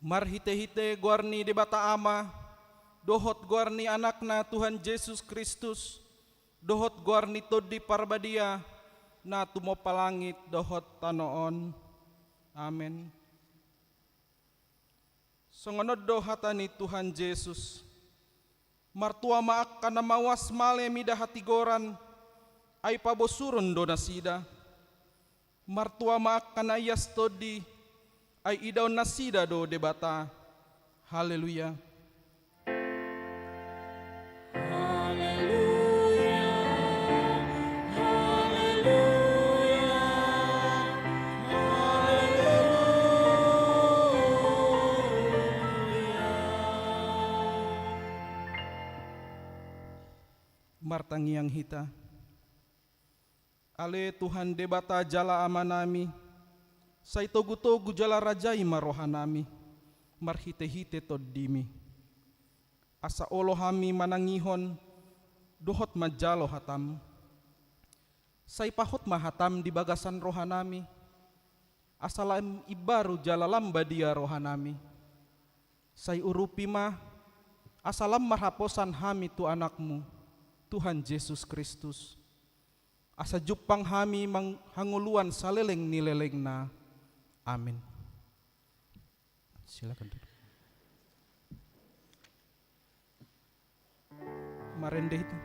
Marhite-hite guarni debata ama, dohot guarni anakna Tuhan Yesus Kristus, dohot guarni todi parbadia, na tumo palangit dohot tanoon. Amen. Songonod do hatani Tuhan Yesus, martua maak kana mawas male mida hatigoran, ay pabosuron do nasida. Martua maak kana iyas todi, ay idaw nasida do debata. Haleluya. Martangiang hita, ale Tuhan debata jala amanami, say togu-togu jala rajai marohanami, marhite-hite toddimi. Asa olo hami manangihon, dohot majalo hatam. Say pahot mahatam di bagasan rohanami, asalam ibaru jala lamba dia rohanami. Say urupi mah, asalam marhaposan hami tu anakmu, Tuhan Yesus Kristus. Asa jupang hami manghanguluan saleleng nileleng na. Amin. Silakan duduk. Marende itu.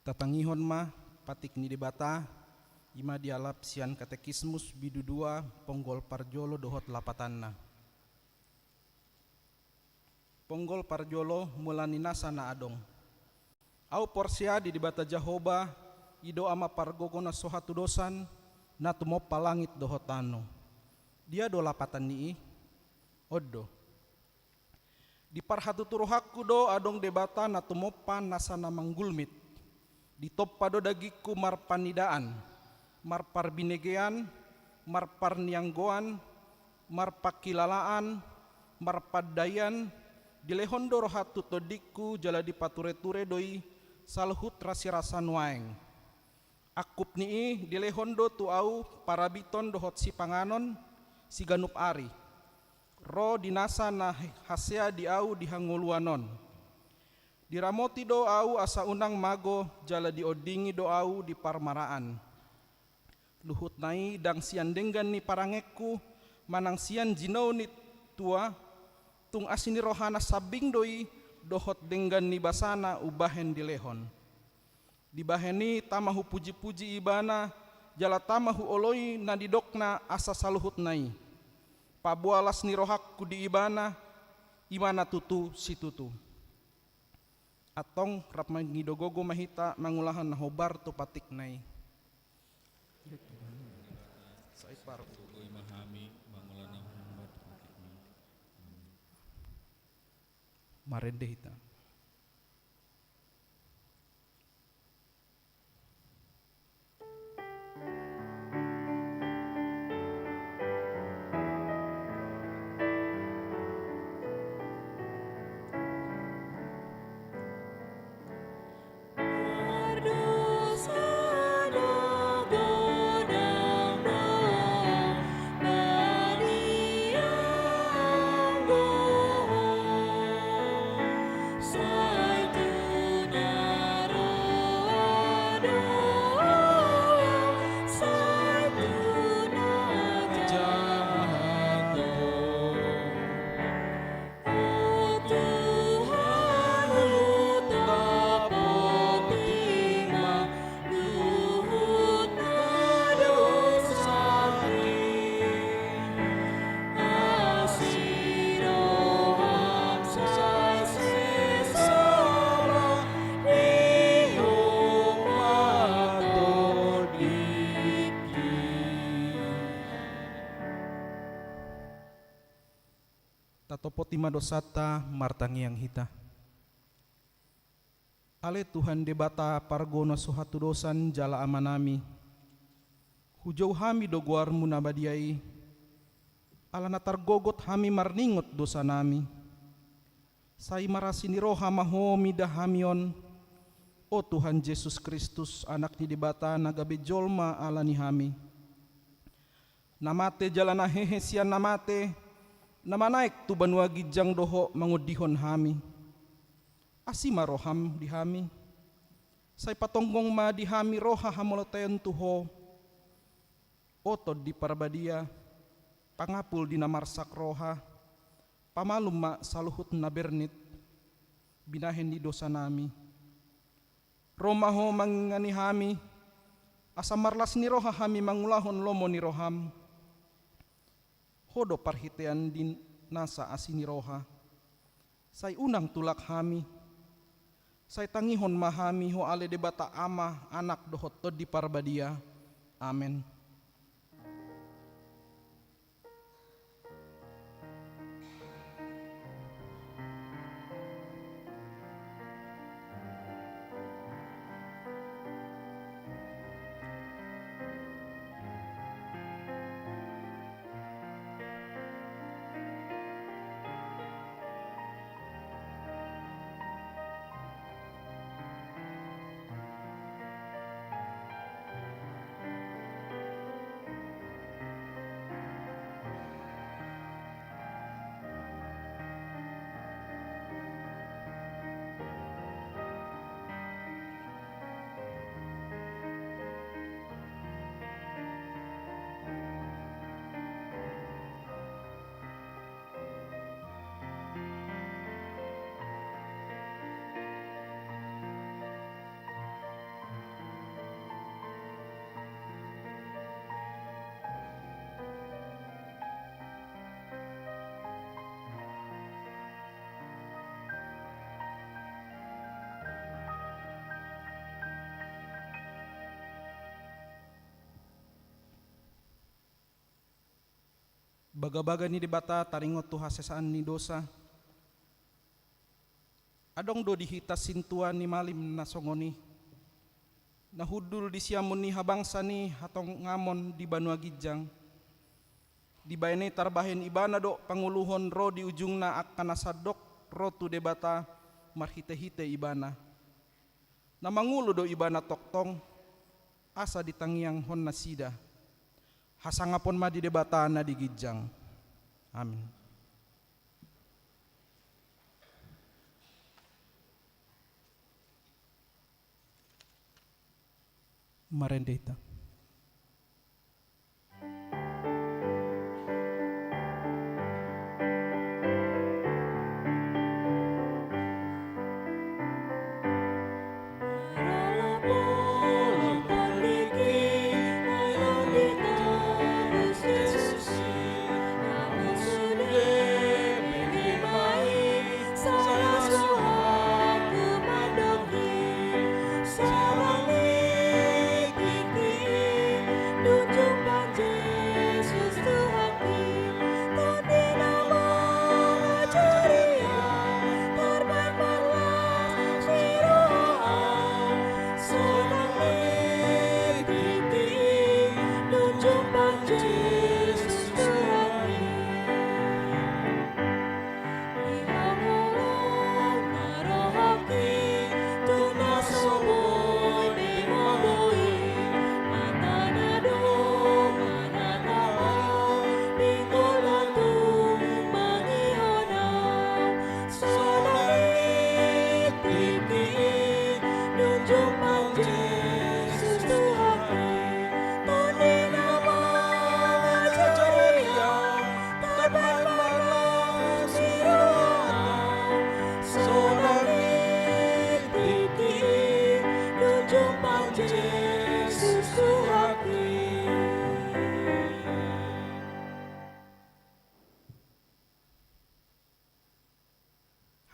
Tatangihon mah patik ni debata ima dialap sian katekismus bidu 2 ponggol parjolo dohot lapatanna. Ponggol parjolo mulani nasana adong. Au porsia di debata Jahoba ido ama pargogona sohatu dosan na tumo palangit dohotano. Dia do lapatan ni oddo. Di parhatu turuhakku do adong debata na tumopan nasana manggulmit. Ditopado dagiku marpanidaan, marparbinegean, marparnianggoan, marpakilalaan, marpadayan, dilehondo rohatu todikku jala dipature-ture doi salhut rasi-rasan waeng. Akup nii dilehondo tu au parabiton dohot si panganon si ganup ari. Ro dinasa na hasea di au dihanguluanon. Diramoti do au asa unang mago jala diodingi do au di parmaraan. Luhut nai dang sian denggan ni parangekku manang sian jinau ni tua tung asini rohana sabing doi dohot denggan ni basana ubahen dilehon. Dibaheni tamahu puji-puji ibana jala tamahu oloi na didokna asa saluhut nai. Pabualas ni rohakku di ibana imana tutu si tutu. Atong rap mangidogogo mahita mangulahan na hobar tu patik nai. Saipar marende hita. Tatopo tima dosata martangiang hita. Ale Tuhan debata pargono suhatu dosan jala amanami. Hujau hami doguarmu nabadiai. Ala natargogot hami marningot dosa nami. Sai marasini roha mahomi dahamion. O Tuhan Yesus Kristus anak ni debata nagabe jolma alani hami. Namate jalana hehe sian namate. Nama naik tu banua gijang doho mangudihon hami. Asima roham di hami. Sai patonggong ma di hami roha hamolotayan tuho. Otod di parbadia. Pangapul di namarsak roha. Pamalum ma saluhut na bernit. Binahen di dosa nami. Romaho mangingani hami. Asa marlas ni roha hami mangulahon lomo ni roham. Hodo parhitean din nasa asini roha. Say unang tulak hami. Say tangihon mahami ho ale debata ama anak dohot tod di parbadia. Amen. Baga-baga ni debata taringot tu hasesaan ni dosa. Adong do dihita sintuan ni malim nasongoni. Nahudul di siamun ni habangsa ni hatong ngamon di Banua Gijang. Di bayani tarbahin ibana do panguluhon ro di ujungna akan nasadok ro tu debata marhite-hite ibana. Namangulo do ibana toktong asa ditangiang hon nasida. Hasangapon ma di debata na di Gijang. Amin. Marendeta.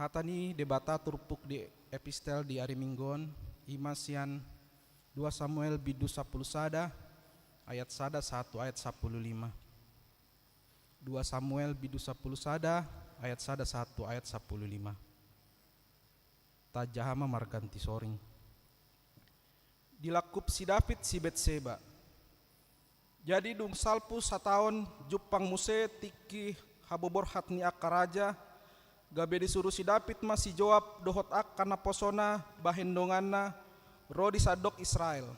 Hatani debata turpuk di epistel di hari Minggon imasian 2 Samuel bidu 10 sada ayat sada 1 ayat 15. 2 Samuel bidu 10 sada ayat sada 1 ayat 15. Tajahama marganti soring. Dilakup si David si Betseba. Jadi dung salpu satahun jupang muse tiki habobor hatni akaraja. Gabe disuruh si David masih jawab dohot akan naposona bahendonganna ro disadok Israel.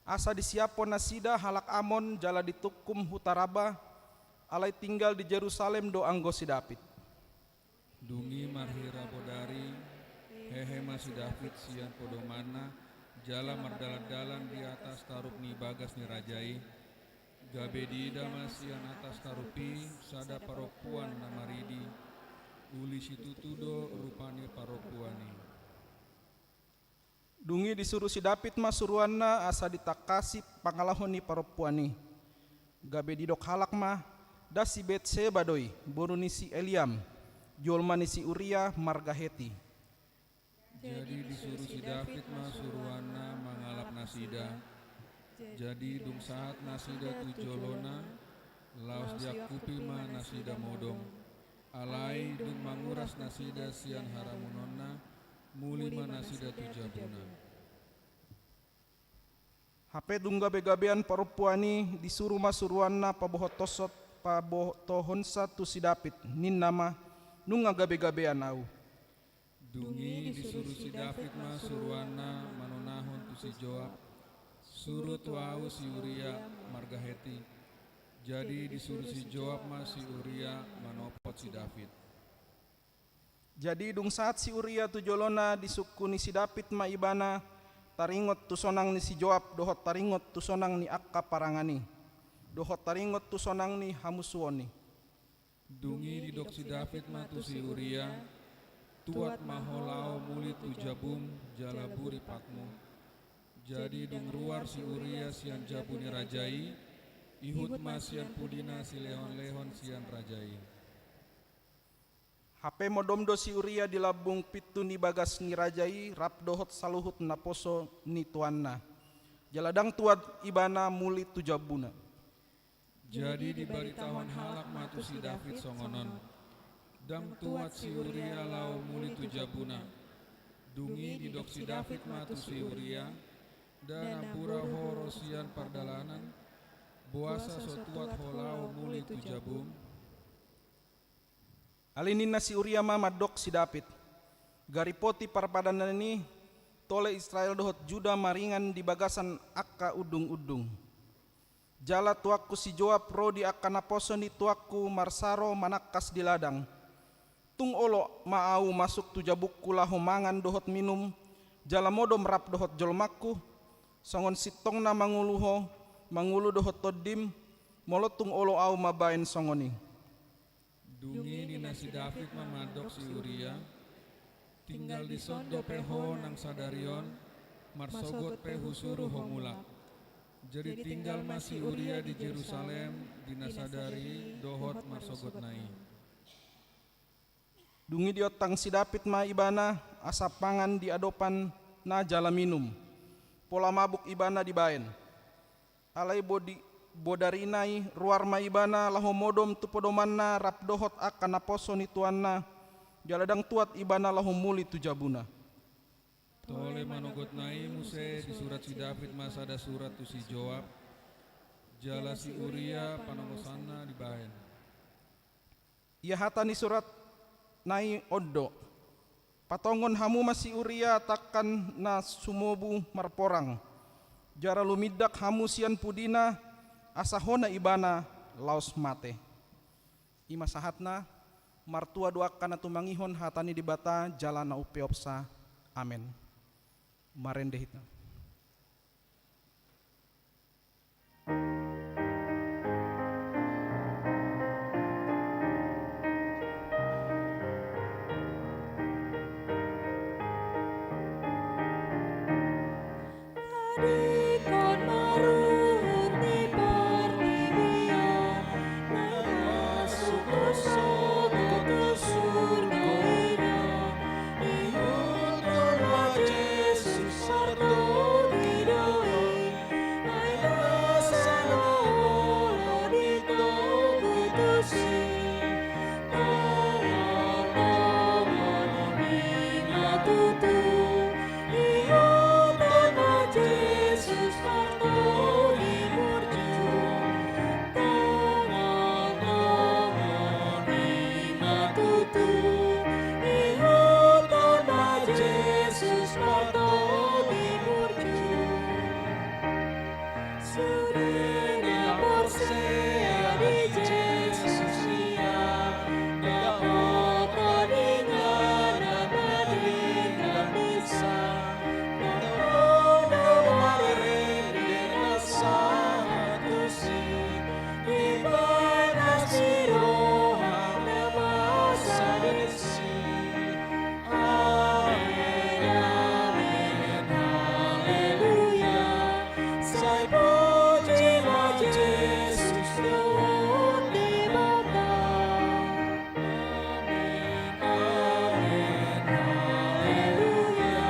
Asa disiapon nasida halak Amon jala ditukum hutaraba alai tinggal di Jerusalem do anggo si David. Dungi marhira bodari hehe masih David sian podomana jala mardalan-dalan di atas tarup ni bagas ni rajai. Gabe dida masian atas tarupi sada paropuan namaridi. Uli situtudo rupani paropuani. Dungi disuruh si David masuruanna asa ditakasi pangalahon ni paropuani. Gabe didok halak mah da si Betseba doi boru ni si Eliam jolma ni si Uria marga Heti. Jadi disuruh si David masuruanna mangalap nasida. Jadi dung saat nasida tu jolona laos diakupi ma nasida modong. Alai dung manguras nasida sian haramunonna mulima nasida tujabuna. Hape dung gabe-gabean paropuani disuruh masuruanna pabohotohonsa tu si David nin nama nunga gabe-gabean au. Dungi disuruh si David masuruanna manonahon tu si Joab suruh tu au si Uria marga Heti. Jadi disuruh si Joab si Uria manopot si David. Jadi dung saat si Uria tu jolona disukuni si David ma ibana taringot tu sonang ni si Joab dohot taringot tu sonang ni akka parangani. Dohot taringot tu sonang ni hamusuoni. Dungi didok si David ma tu si Uria tuat maholao muli tu jabum jalaburi pakmu. Jadi dung ruar si Uria sian jabuni rajai ihut masian pudina si lehon-lehon sian rajai. Hape modomdo si Uria di labung pitu ni bagas ni rajai rap dohot saluhut naposo ni tuanna. Jaladang tuat ibana muli tu jabuna. Jadi dibaritahuan halak matu si David songonon. Dang tuat si Uria lau muli tu jabuna. Dungi didok si David matu si Uria dan ampura ho rosian pardalanan, buasa sotuat holau muli tu jabung, Alinin nasi Uria ma madok si David. Garipoti parpadanan ini tole Israel dohot Juda maringan di bagasan akka udung-udung. Jala tuakku si Joab rodi akan naposon di tuakku marsaro manakas di ladang. Tung olo maau masuk tu jabukku lahu mangan dohot minum. Jala modom rap dohot jolmakku. Songon sitong na manguluho mangulu dohot todim. Molotung olo au mabain songoni. dungi ni nasi David mamadok si Uria, tinggal di sondo peho nang sadarion, marsogot pehu suruh homulak. Jadi tinggal masih Uria di Yerusalem, di nasadari dohot marsogot nai. Dungi diotang si David ma ibana asap pangan di adopan na jala minum. Pola mabuk ibana dibaen. Alai bodarinai ruar ma ibana laho modom tu podomanna rap dohot akan naposo ni tuanna. Jaladang tuat ibana laho muli tu jabuna. Tole manogot nai muse di surat si David masa ada surat tu si Joab. Jala si Uria panongosana dibaen. Ia hata ni surat nai oddo. Patongon hamu masih Uria takkan na sumobu marporang. Jara lumidak hamu sian pudina asahona ibana laos mate. Ima sahatna martua doakan atu mangihon hatani dibata jalana upeopsa. Amin. Marendehitna. Ikon marut di pertiwian, masuk ke surga ina, ihut nama Yesus sarto didoi, aina sana olo dito putusi, tangan mingat tutu, ihut nama Yesus sarto dimurjung, tangan mingat tutu, ihut nama Yesus sarto dimurjung. Surina porsea di Yesus ia, dapat adingan dan adingan bisa, dapat marendena sahatusi, ibadah siroha nama sadesi. Amin, amin, haleluya. Sai puji ma Yesus Tuhan di bapa. Amin, amin, haleluya.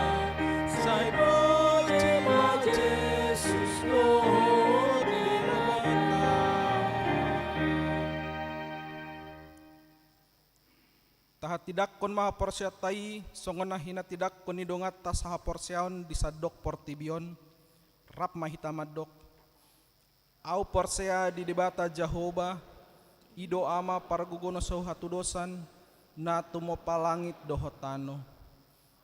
Sai puji ma Yesus Tuhan di bapa. Taha tidak kon maha porsiatai songona hina tidak kon idongat tas saha porsiaon disadok portibion rap mahita madok au porsea di debata Jahoba ido ama paragugono sau hatu dosan na tumo palangit dohotano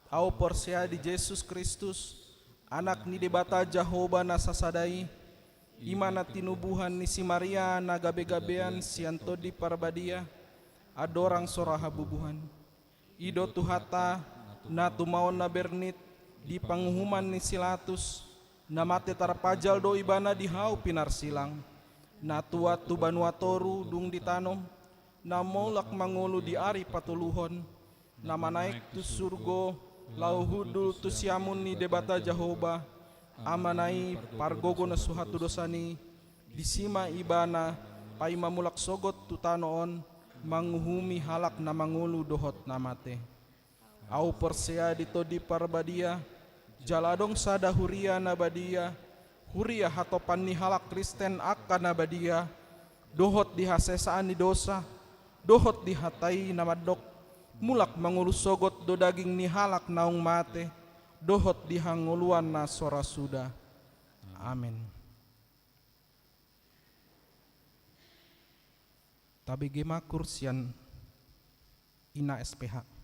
au porsea di Yesus Kristus anak ni debata Jahoba na sasadai imana tinubuhan ni si Maria na gabe-gabean sianto di parbadia adorang soraha bubuhan ido tuhata na tumaon na bernit di panghuman ni Silatus na mate tarpajal do ibana di hau pinar silang na tua tu banuatoru dung ditanom na molak mangulu di ari patuluhon na manaik tu surgo lau hudul tu siamun ni debata Jahoba amanai pargogo na suhatu dosani disima ibana pai mamulak sogot tu tanoon manguhumi halak na mangulu dohot namate au persea dito di parbadia jaladong sada huria na badia huria hatopan ni halak Kristen akan na badia dohot di hasesaan ni dosa dohot di hatai na madok mulak mangulu sogot do daging ni halak naung mate dohot di hanguluan na sora suda Amin. Tabigema kursian ina SPH.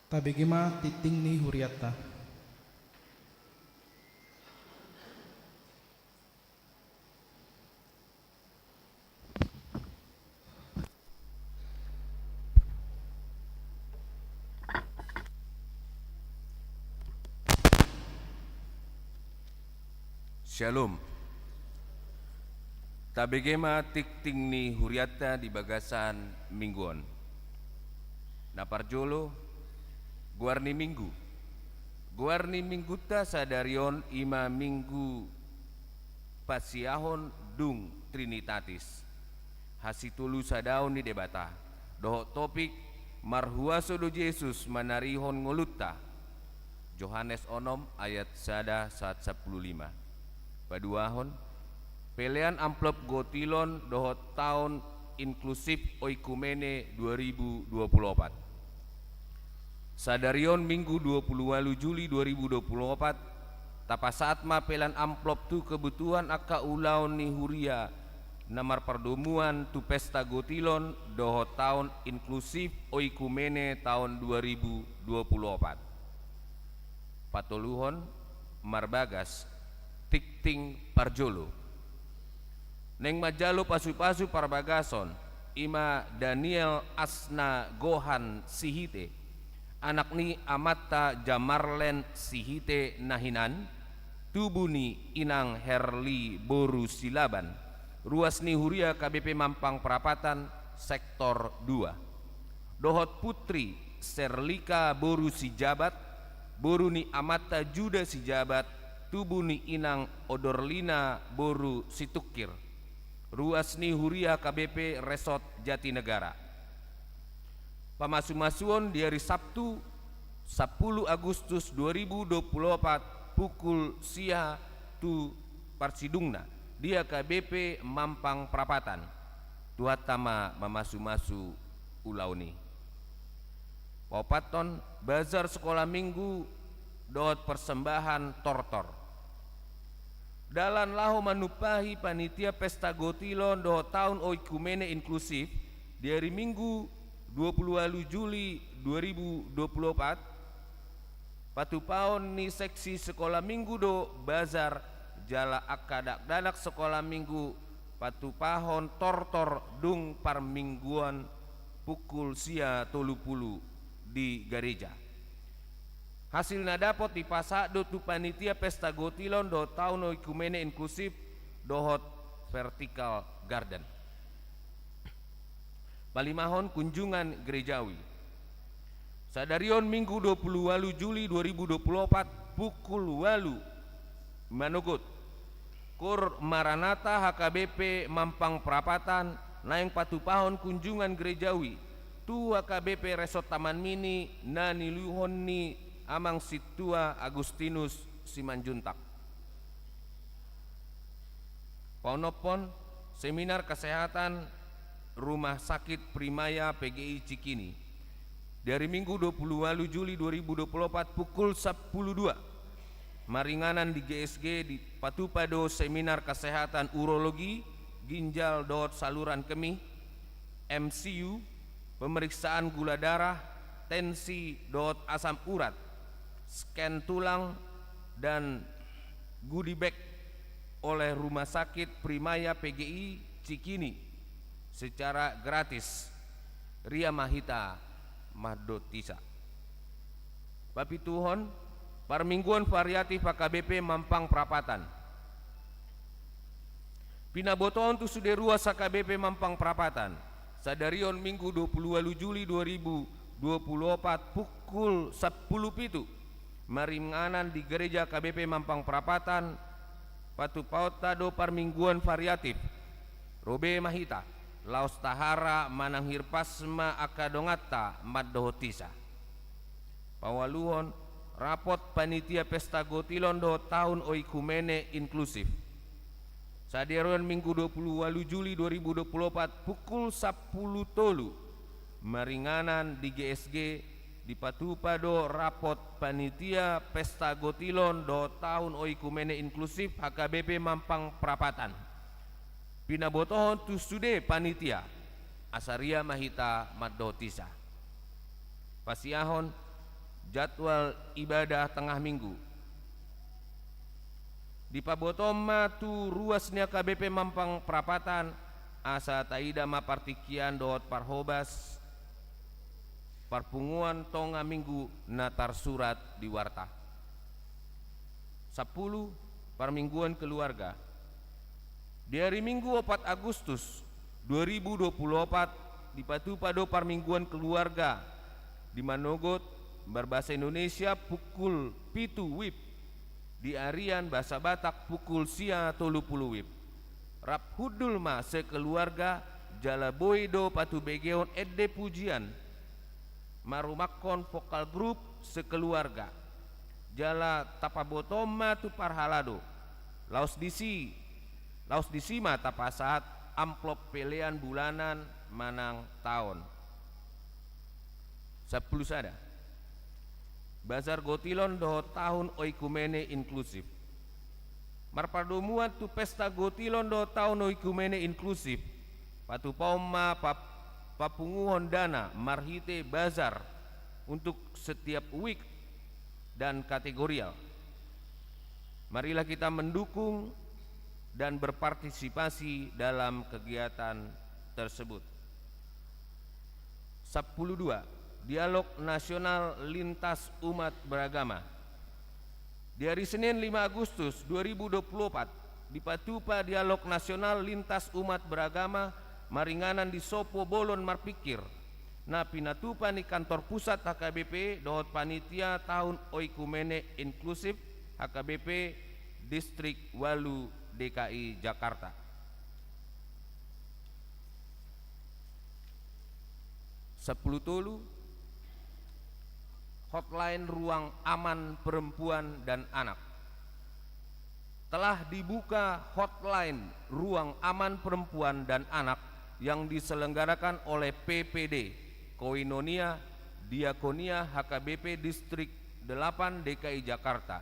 Tabigima titing ni huriata. Shalom. Tabegema tikting ni huriata di bagasan mingguan. Naparjolo guarni minggu. Guarni mingguta sadarion ima minggu pasiahon dung Trinitatis. Hasitulu sadaun di debata. Doho topik marhuaso do Yesus manarihon ngolutta. Yohanes onom ayat 1:15. Paduahon pelean amplop gotilon doho tahun inklusif oikumene 2024. Sadarion minggu 28 Juli 2024 tapa saat ma pelan amplop tu kebutuhan aka ulaun ni huria namar perdomuan tu pesta gotilon doho tahun inklusif oikumene tahun 2024. Patoluhon marbagas tikting parjolo neng majalo pasu-pasu parbagason ima Daniel Asna Gohan Sihite anak ni Amata Jamarlen Sihite Nahinan tubuni inang Herli Boru Silaban ruas ni huria KBP Mampang Perapatan sektor 2 dohot putri Serlika Boru Sijabat Boru ni Amata Juda Sijabat tubuh ni inang Odorlina Boru Situkir ruas ni huria KBP Resort Jatinegara. Pamasu-masuon di hari Sabtu 10 Agustus 2024 pukul sia tu parsidungna dia KBP Mampang Perapatan tuatama mamasu-masu ulauni. Papaton bazar sekolah minggu dot persembahan tortor. Dalan lahu manupahi panitia pesta gotilon do tahun oikumene inklusif di hari Minggu 28 Juli 2024 patupaon ni seksi sekolah minggu do bazar jala akadak dadak sekolah minggu patupahon tortor dung parmingguan pukul sia 30 di gereja. Hasilnya dapat dipasak do tu panitia pesta gotilon do tahun oikumene inklusif dohot vertical garden. Palimahon kunjungan gerejawi. Sadarion Minggu 28 Juli 2024 pukul 8 Manogot Kur Maranata HKBP Mampang Perapatan naeng patupahon kunjungan gerejawi tu HKBP Resort Taman Mini na niluhon ni Amang Situa Agustinus Simanjuntak. Paunopon seminar kesehatan Rumah Sakit Primaya PGI Cikini dari Minggu 28 Juli 2024 pukul 10.02 maringanan di GSG di Patupado seminar kesehatan urologi ginjal dot saluran kemih MCU pemeriksaan gula darah tensi dot asam urat scan tulang dan goodie bag oleh Rumah Sakit Primaya PGI Cikini secara gratis. Ria Mahita Madotisa. Papituhon parmingguan variatif HKBP Mampang Perapatan. Pinabotoon tu suderua HKBP Mampang Perapatan. Sadarion Minggu 28 Juli 2024 pukul 10.07 maringanan di gereja KBP Mampang Perapatan patupauta do parmingguan variatif Robe Mahita Laos Tahara Mananghir Pasma Akadongata Maddohotisa. Pawaluhon rapot panitia pesta gotilon do tahun oikumene inklusif. Sadarion Minggu 28 Juli 2024 pukul 10.03 maringanan di GSG di Patupado rapot panitia pesta gotilon do tahun oikumene inklusif HKBP Mampang Perapatan. Pinabotohon tu sude panitia Asaria Mahita Madotisa. Pasiahon jadwal ibadah tengah minggu. Di Pabotoma tu ruasnya KBP Mampang Perapatan asa taida ma partikian dohot parhobas parpunguan tonga minggu natar surat di warta 10 parmingguan keluarga di hari Minggu 4 Agustus 2024 di Patupado parmingguan keluarga di Manogot berbahasa Indonesia pukul pitu wib, di Arian bahasa Batak pukul sia 30 wib. Rap hudul ma sekeluarga jala boido patu begeon edde pujian marumakon vokal grup sekeluarga jala tapabotoma tu parhalado laos disima tapasaat amplop pelean bulanan manang tahun 10 sada Bazar Gotilon doho tahun oikumene inklusif. Marpadomuan tu pesta Gotilon doho tahun oikumene inklusif. Patu pauma papunguhon dana marhite bazar untuk setiap week dan kategorial. Marilah kita mendukung dan berpartisipasi dalam kegiatan tersebut. 10.2 Dialog Nasional Lintas Umat Beragama. Di hari Senin 5 Agustus 2024 di Patupa Dialog Nasional Lintas Umat Beragama maringanan di Sopo Bolon Marpikir na pinatupa ni kantor pusat HKBP dohot panitia tahun oikumene inklusif HKBP Distrik Walu DKI Jakarta. 10.3 Hotline Ruang Aman Perempuan dan Anak. Telah dibuka hotline Ruang Aman Perempuan dan Anak yang diselenggarakan oleh PPD Koinonia Diakonia HKBP Distrik 8 DKI Jakarta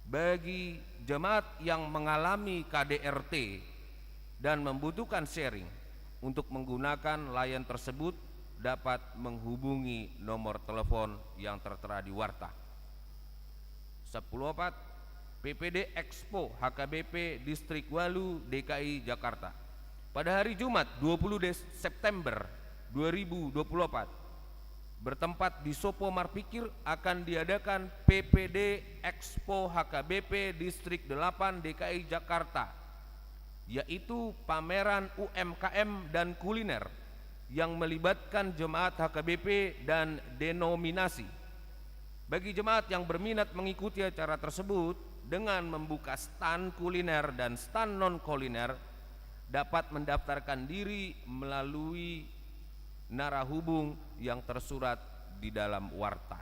bagi jemaat yang mengalami KDRT dan membutuhkan sharing. Untuk menggunakan layan tersebut dapat menghubungi nomor telepon yang tertera di warta. 10.4 PPD Expo HKBP Distrik Walu DKI Jakarta. Pada hari Jumat 20 September 2024 bertempat di Sopo Marpikir akan diadakan PPD Expo HKBP Distrik 8 DKI Jakarta, yaitu pameran UMKM dan kuliner yang melibatkan jemaat HKBP dan denominasi. Bagi jemaat yang berminat mengikuti acara tersebut dengan membuka stan kuliner dan stan non kuliner dapat mendaftarkan diri melalui narahubung yang tersurat di dalam warta.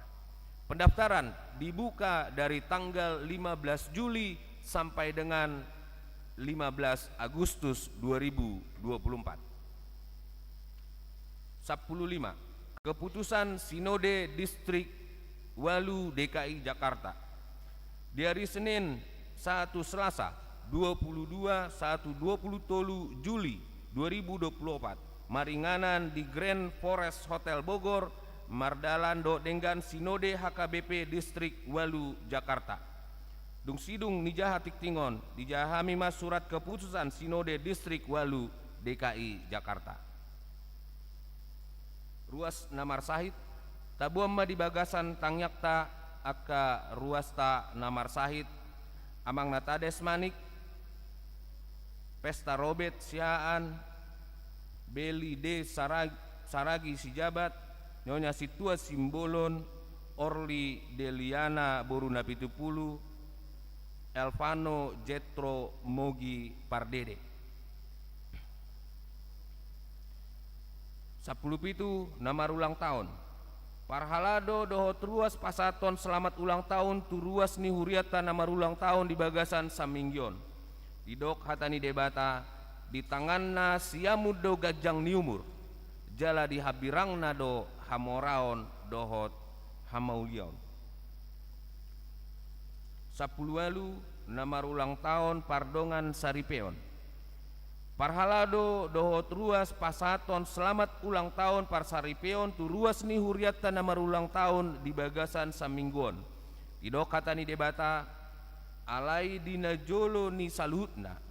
Pendaftaran dibuka dari tanggal 15 Juli sampai dengan 15 Agustus 2024. 10.5 Keputusan Sinode Distrik Walu DKI Jakarta. Di hari Senin 1 Selasa 22 Juli 2024 maringanan di Grand Forest Hotel Bogor Mardalando dengan Sinode HKBP Distrik Walu Jakarta. Dung sidung nijaha tiktingon dijahami mas surat keputusan Sinode Distrik Walu DKI Jakarta. Ruas Namar Sahid tabuamma di bagasan tangyakta aka ruasta Namar Sahid amang natades manik pesta robet siaan beli de saragi si jabat nyonya situa simbolon Orli Deliana Boruna Pitupulu Elvano Jetro Mogi Pardede. 10.7 Namar ulang tahun. Parhalado dohot ruas pasaton selamat ulang tahun tu ruas ni huriata namar ulang tahun di bagasan Saminggion. Didok hatani debata di tanganna siamudo gajang niumur. Jala di habirangna do hamoraon dohot hamaulion. 10.8 Namar ulang tahun Pardongan Saripeon. Parhalado dohot ruas pasaton selamat ulang tahun Parsaripeon tu ruas ni huriata namar ulang tahun di bagasan Samingguon. Tidok kata ni debata alai dina jolo ni saluhutna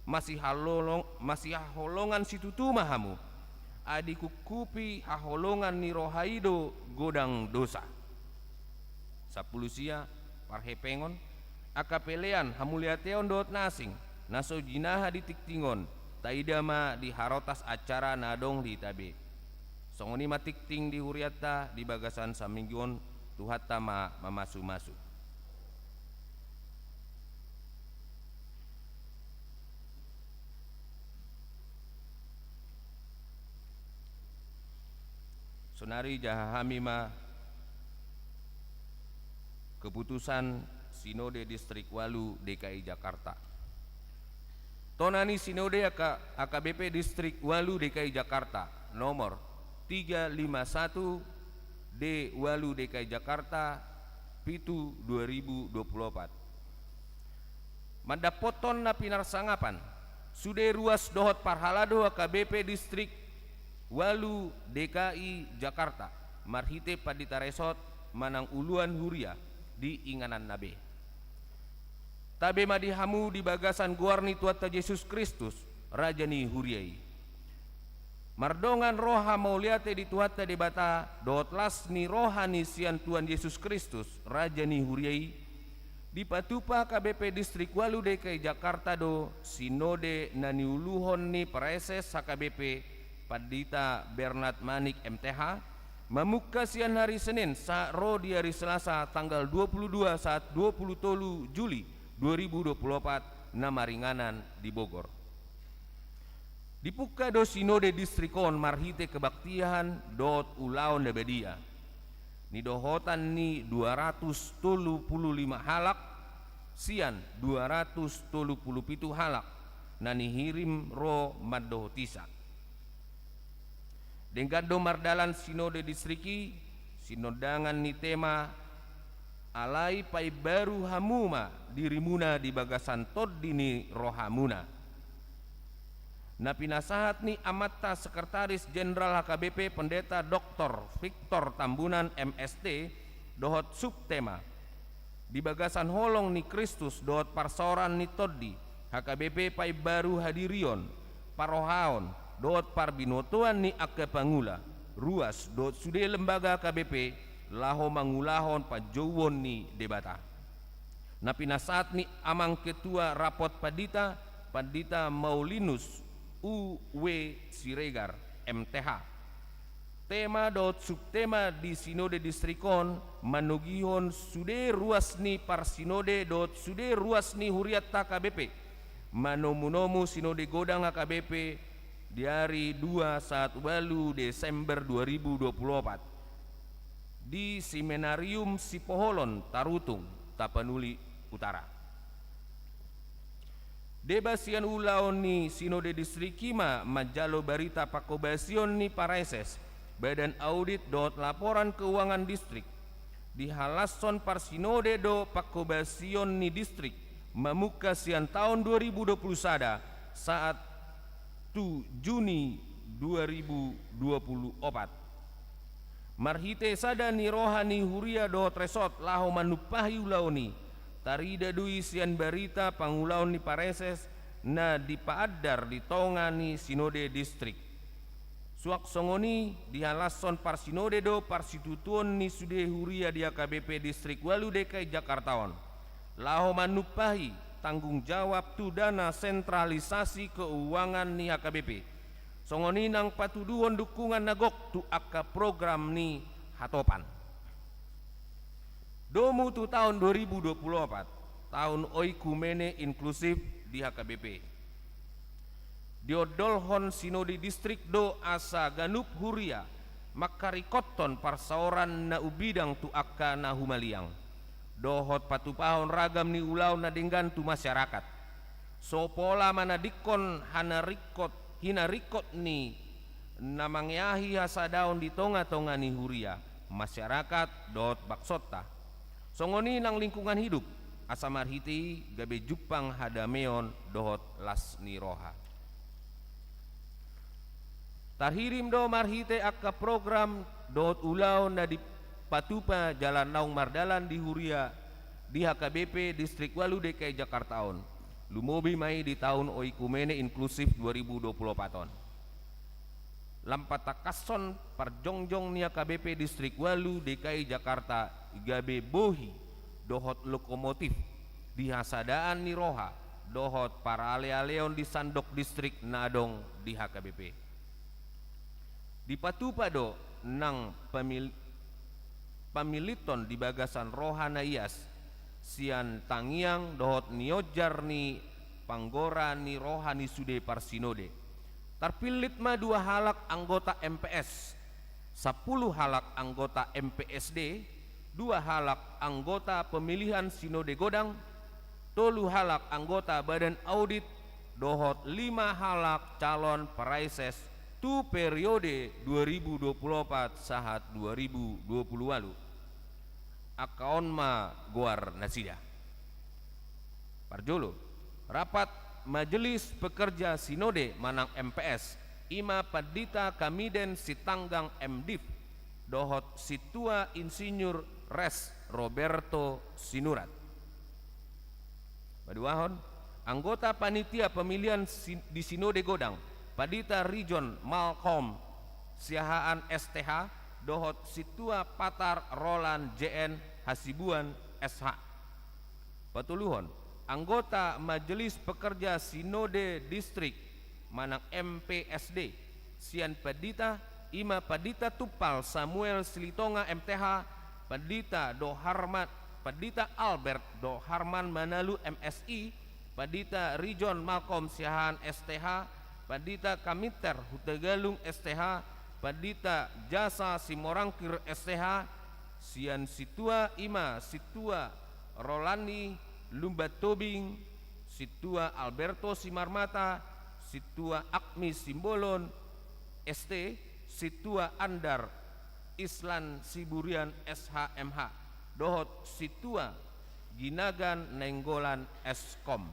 masih haholongan situtu mahamu adiku kupi haholongan ni rohaido godang dosa. 10 sia parhepengon akapelean hamuliateon dohot nasing naso jinaha di tiktingon taidama di harotas acara nadong di tabe. Songoni matikting di huriata di bagasan Saminggion Tuhat tama mamasu-masu. Sonari jahahamima keputusan Sinode Distrik Walu DKI Jakarta. Tonani Sinode AKBP Distrik Walu DKI Jakarta nomor 351 D Walu DKI Jakarta Pitu 2024. Mandapoton na pinarsangapan sude ruas dohot parhalado AKBP Distrik Walu DKI Jakarta marhite padita resort manang uluan huria di inganan nabe. Tabe madihamu di bagasan guarni tuata Yesus Kristus rajani huriai. Mardongan roha mauliate di tuata debata dot lasni rohani sian Tuhan Yesus Kristus rajani huriai di patupa KBP Distrik Walu DKI Jakarta do sinode nani uluhon ni preses HKBP Padita Bernard Manik MTH memuka sian hari Senin saat ro di hari Selasa tanggal 22 saat 20 Juli 2024 namaringanan di Bogor. Dipuka do sinode distrikon marhite kebaktian dot ulaon debedia. Ni dohotan ni 235 halak sian 237 halak nani hirim ro maddohotisa. Dengkado mardalan sinode distriki sinodangan ni tema alai pai baru hamuma dirimuna di bagasan toddini rohamuna. Na pinasahat ni amata Sekretaris Jenderal HKBP Pendeta Dr. Victor Tambunan MST dohot subtema di bagasan holong ni Kristus dohot parsoran ni toddi HKBP pai baru hadirion parohaon dohot parbinotuan ni akka pangula ruas dohot sude lembaga HKBP laho mangulahon pajowon ni debata. Na pinasahat ni amang ketua rapot Padita Maulinus UW Siregar MTH. Tema dot subtema di sinode distrikon manugihon sude ruas ni parsinode dot sude ruas ni huriat KBP manomu sinode godang HKBP di hari 2 saat walu Desember 2024 di Seminarium Sipoholon Tarutung Tapanuli Utara. Debasian ulaon ni sinode distrik Kima majalo barita pakobasion ni pareses badan audit dot laporan keuangan distrik di halason parsinode do pakobasion ni distrik mamuka sian tahun 2021 saat 2 Juni 2024. Marhite sada ni rohani huria do tresot laho manupahi ulaoni tarida dui sian barita pangulaon ni pareses na dipaadar di tongani sinode distrik. Suak songoni di halason parsinode do parsitutuon ni sude huria di AKBP Distrik Walu DKI Jakartaon. Laho manupahi tanggung jawab tu dana sentralisasi keuangan ni AKBP. Songoni nang patuduhon dukungan nagok tu akka program ni hatopan. Domu tu tahun 2024 tahun oikumene inklusif di HKBP. Diodolhon sinode distrik do asa ganup huria makarikoton parsaoran na ubidang tu akka na humaliang. Dohot patupahon ragam ni ulau na denggan tu masyarakat. So pola manadikon hinarikot ni namangyahi hasadaon di tonga-tonga ni huria masyarakat dot baksota. Songoni nang lingkungan hidup asamarhiti gabe jupang hadameon dohot las ni roha. Tarhirim do marhite akka program dohot ulau na di patupa jalan naung mardalan di huria di HKBP Distrik Walu DKI Jakartaon. Lumobi mai di tahun oikumene inklusif 2024. Lampatakason parjongjong ni HKBP Distrik Walu DKI Jakarta gabe bohi dohot lokomotif di hasadaan ni roha dohot para ale-aleon di sandok distrik nadong di HKBP. Di patupa do nang pamiliton di bagasan rohana ias sian tangiang dohot niojar ni panggora ni rohani sude parsinode. Terpilit ma 2 halak anggota MPS, 10 halak anggota MPSD, 2 halak anggota pemilihan sinode godang, 3 halak anggota badan audit, dohot 5 halak calon paraises tu periode 2024 sahat 2020 lalu. Akaon ma guar nasida. Parjolo, rapat Majelis Pekerja Sinode Manang MPS Ima Padita Kamiden Sitanggang MDIF dohot Situa Insinyur Res Roberto Sinurat. Baduahon, anggota panitia pemilihan di Sinode Godang Padita Region Malcolm Siahaan STH dohot Situa Patar Roland JN Hasibuan SH. Patuluhon, anggota Majelis Pekerja Sinode Distrik Manang MPSD Sian Padita Ima Padita Tupal Samuel Silitonga MTH Padita Doharmat Padita Albert Doharman Manalu MSI Padita Region Malcolm Siahan STH Padita Kamiter Hutegalung STH Padita Jasa Simorangkir STH Sian Situa Ima Situa Rolani Lumbat Tobing, Situa Alberto Simarmata, Situa Akmi Simbolon, ST, Situa Andar Islan Siburian SHMH, dohot Situa Ginagan Nenggolan Eskom.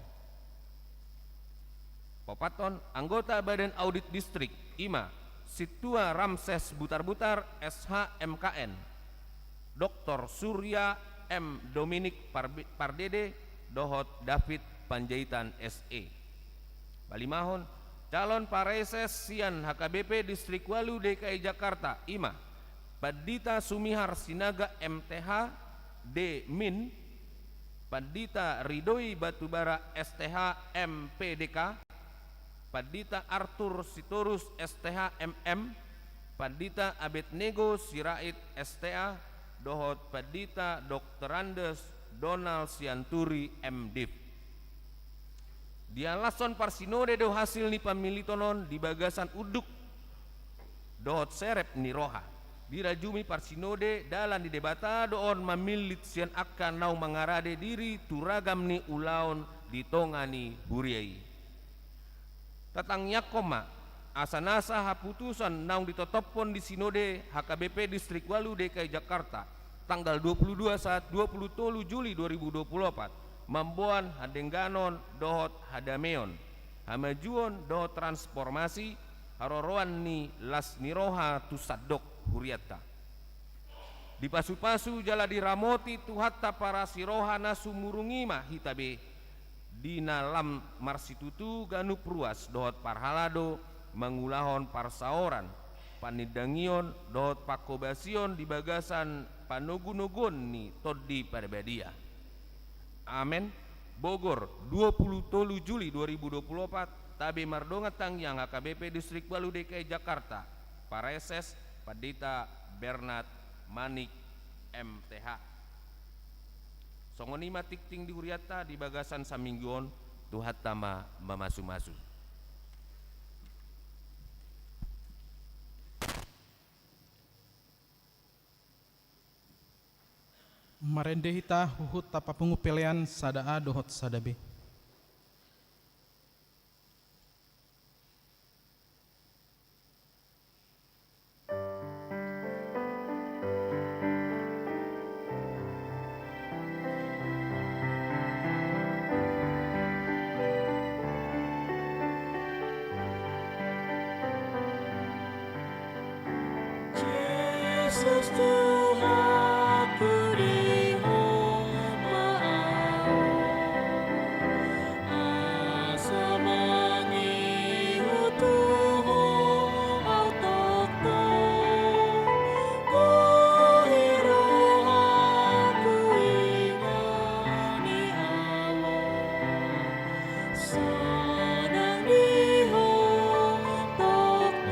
Popaton, anggota Badan Audit Distrik IMA, Situa Ramses Butar-Butar SHMKN, Dr. Surya M. Dominik Pardede, dohot David Panjaitan SE. Balimahon, calon pareses sian HKBP Distrik Walu DKI Jakarta IMA Padita Sumihar Sinaga MTH D Min, Padita Ridoi Batubara STH MPDK, Padita Arthur Sitorus STH MM, Padita Abednego Sirait STA, dohot Padita Dr. Andes Donald Sianturi MDiv. Dialason parsinode do hasil ni pamilitonon di bagasan uduk dohot serep ni roha. Dirajumi parsinode dalam di debata doon mamilit sian akan nau mangarade diri turagam ni ulaon di tongani buriai. Tatangnya koma asanasa haputusan nau ditotopon di sinode HKBP Distrik Walu DKI Jakarta tanggal 22 saat 23 Juli 2024 mamboan hadengganon dohot hadameon hamajuon dohot transformasi haroroan ni las niroha tusadok huriata di pasu-pasu jala diramoti tuhatta para siroha nasu murungima hitabe di nalam marsitutu ganu pruas dohot parhalado mangulahon parsaoran panidangion dohot pakobasion di bagasan panogunogon ni todi parbadia. Amen. Bogor 23 Juli 2024 tabe mardonga tangyang HKBP Distrik Walu DKI Jakarta pareses Padita Bernard Manik MTH songonima tikting di huriata di bagasan samingguon tuhat tama mamasu-masu. Marendehita huhut tapa pengupelean sadaa dohot sadabe. Yesus Tuhan beri maaf asa mangihu Tuhan autokton kohiro aku ingani Allah senang diho tokton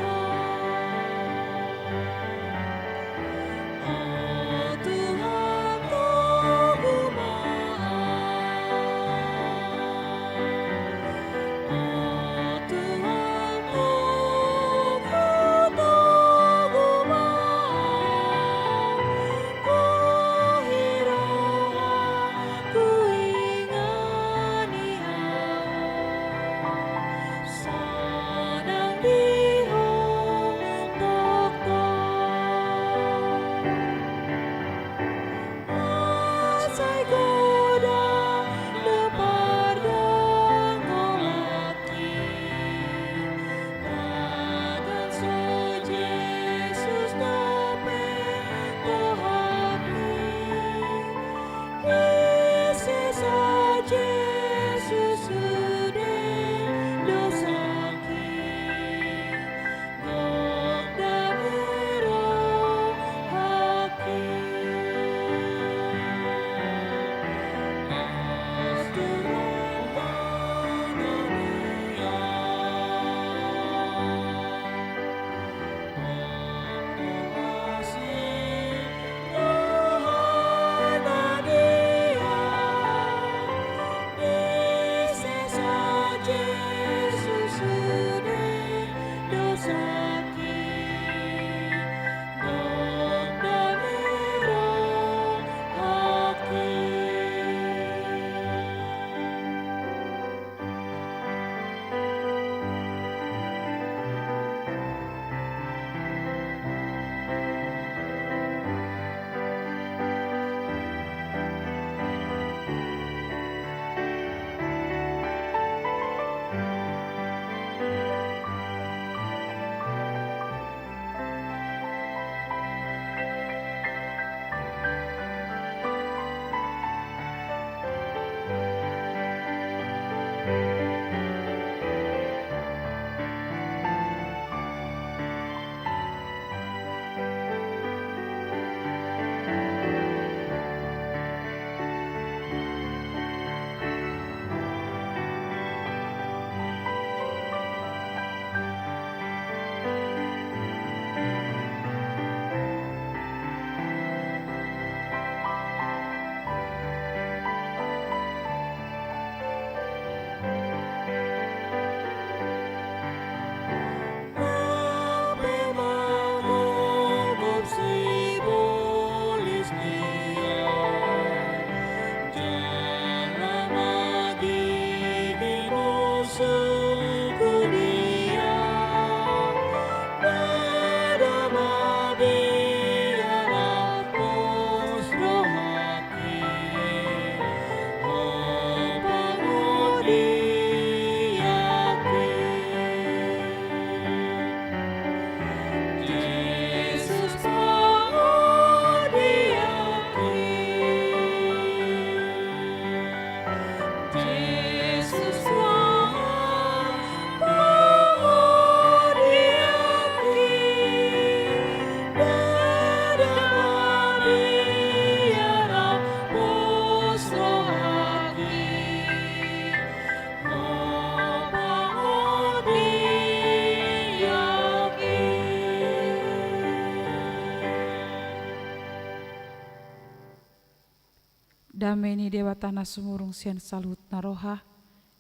Damai ni dewa tanah sumurung sian salut naroha,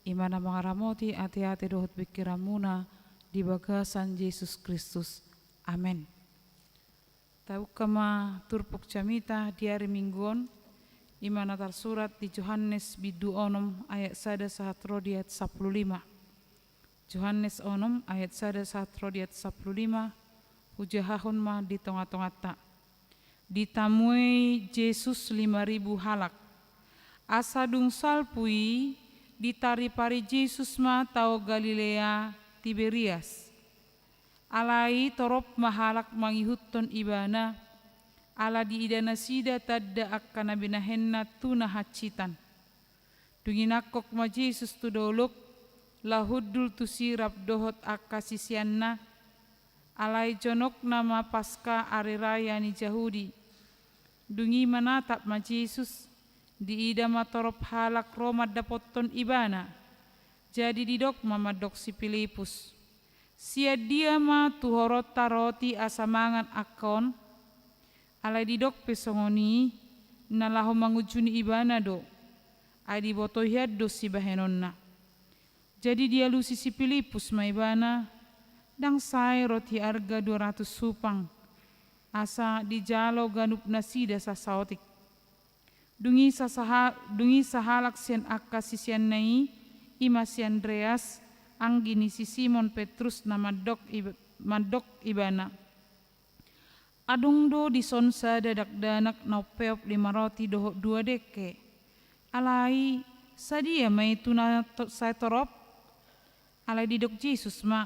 imana mangaramoti ati-ati dohot pikiramuna di bagasan Yesus Kristus. Amin. Tahu kama turpuk camita di hari mingguon, imana tersurat di Yohanes bidu onom ayat 1 sahat rodiat 15. Yohanes onom ayat 1 sahat rodiat 15, hujahahun ma di tengah-tengah tak. Ditamui Yesus 5.000 halak. Asa dung salpui ditari pari Yesus ma tau Galilea Tiberias. Alai torop mahalak mangihutton ibana, ala di idana sida tadda akkana binahenna tuna hacitan. Dunginakok ma Yesus tu dolok, lahuddul tu sirap dohot akasisianna, alai jonok nama pasca ari raya ni Jahudi. Dungi manatap ma Yesus, di ida matorop halak Roma dapotton ibana, jadi didok mamadok si Filipus. Sia dia ma tuhorot taroti asamangan akon, alai didok pesongoni, nalaho mangujuni ibana do, adi boto hiad do si bahenonna. Jadi dia lusi si Filipus ma ibana, dang sai roti arga 200 supang, asa di jalo ganup nasida sasaotik. Dungi sahalak sian akka sisian nai, ima si Andreas, anggini si Simon Petrus na madok ibana. Adung do di sonsa dadak danak naupeop 5 roti dohok 2 deke. Alai sadia mai tuna saya torop, alai didok Yesus ma,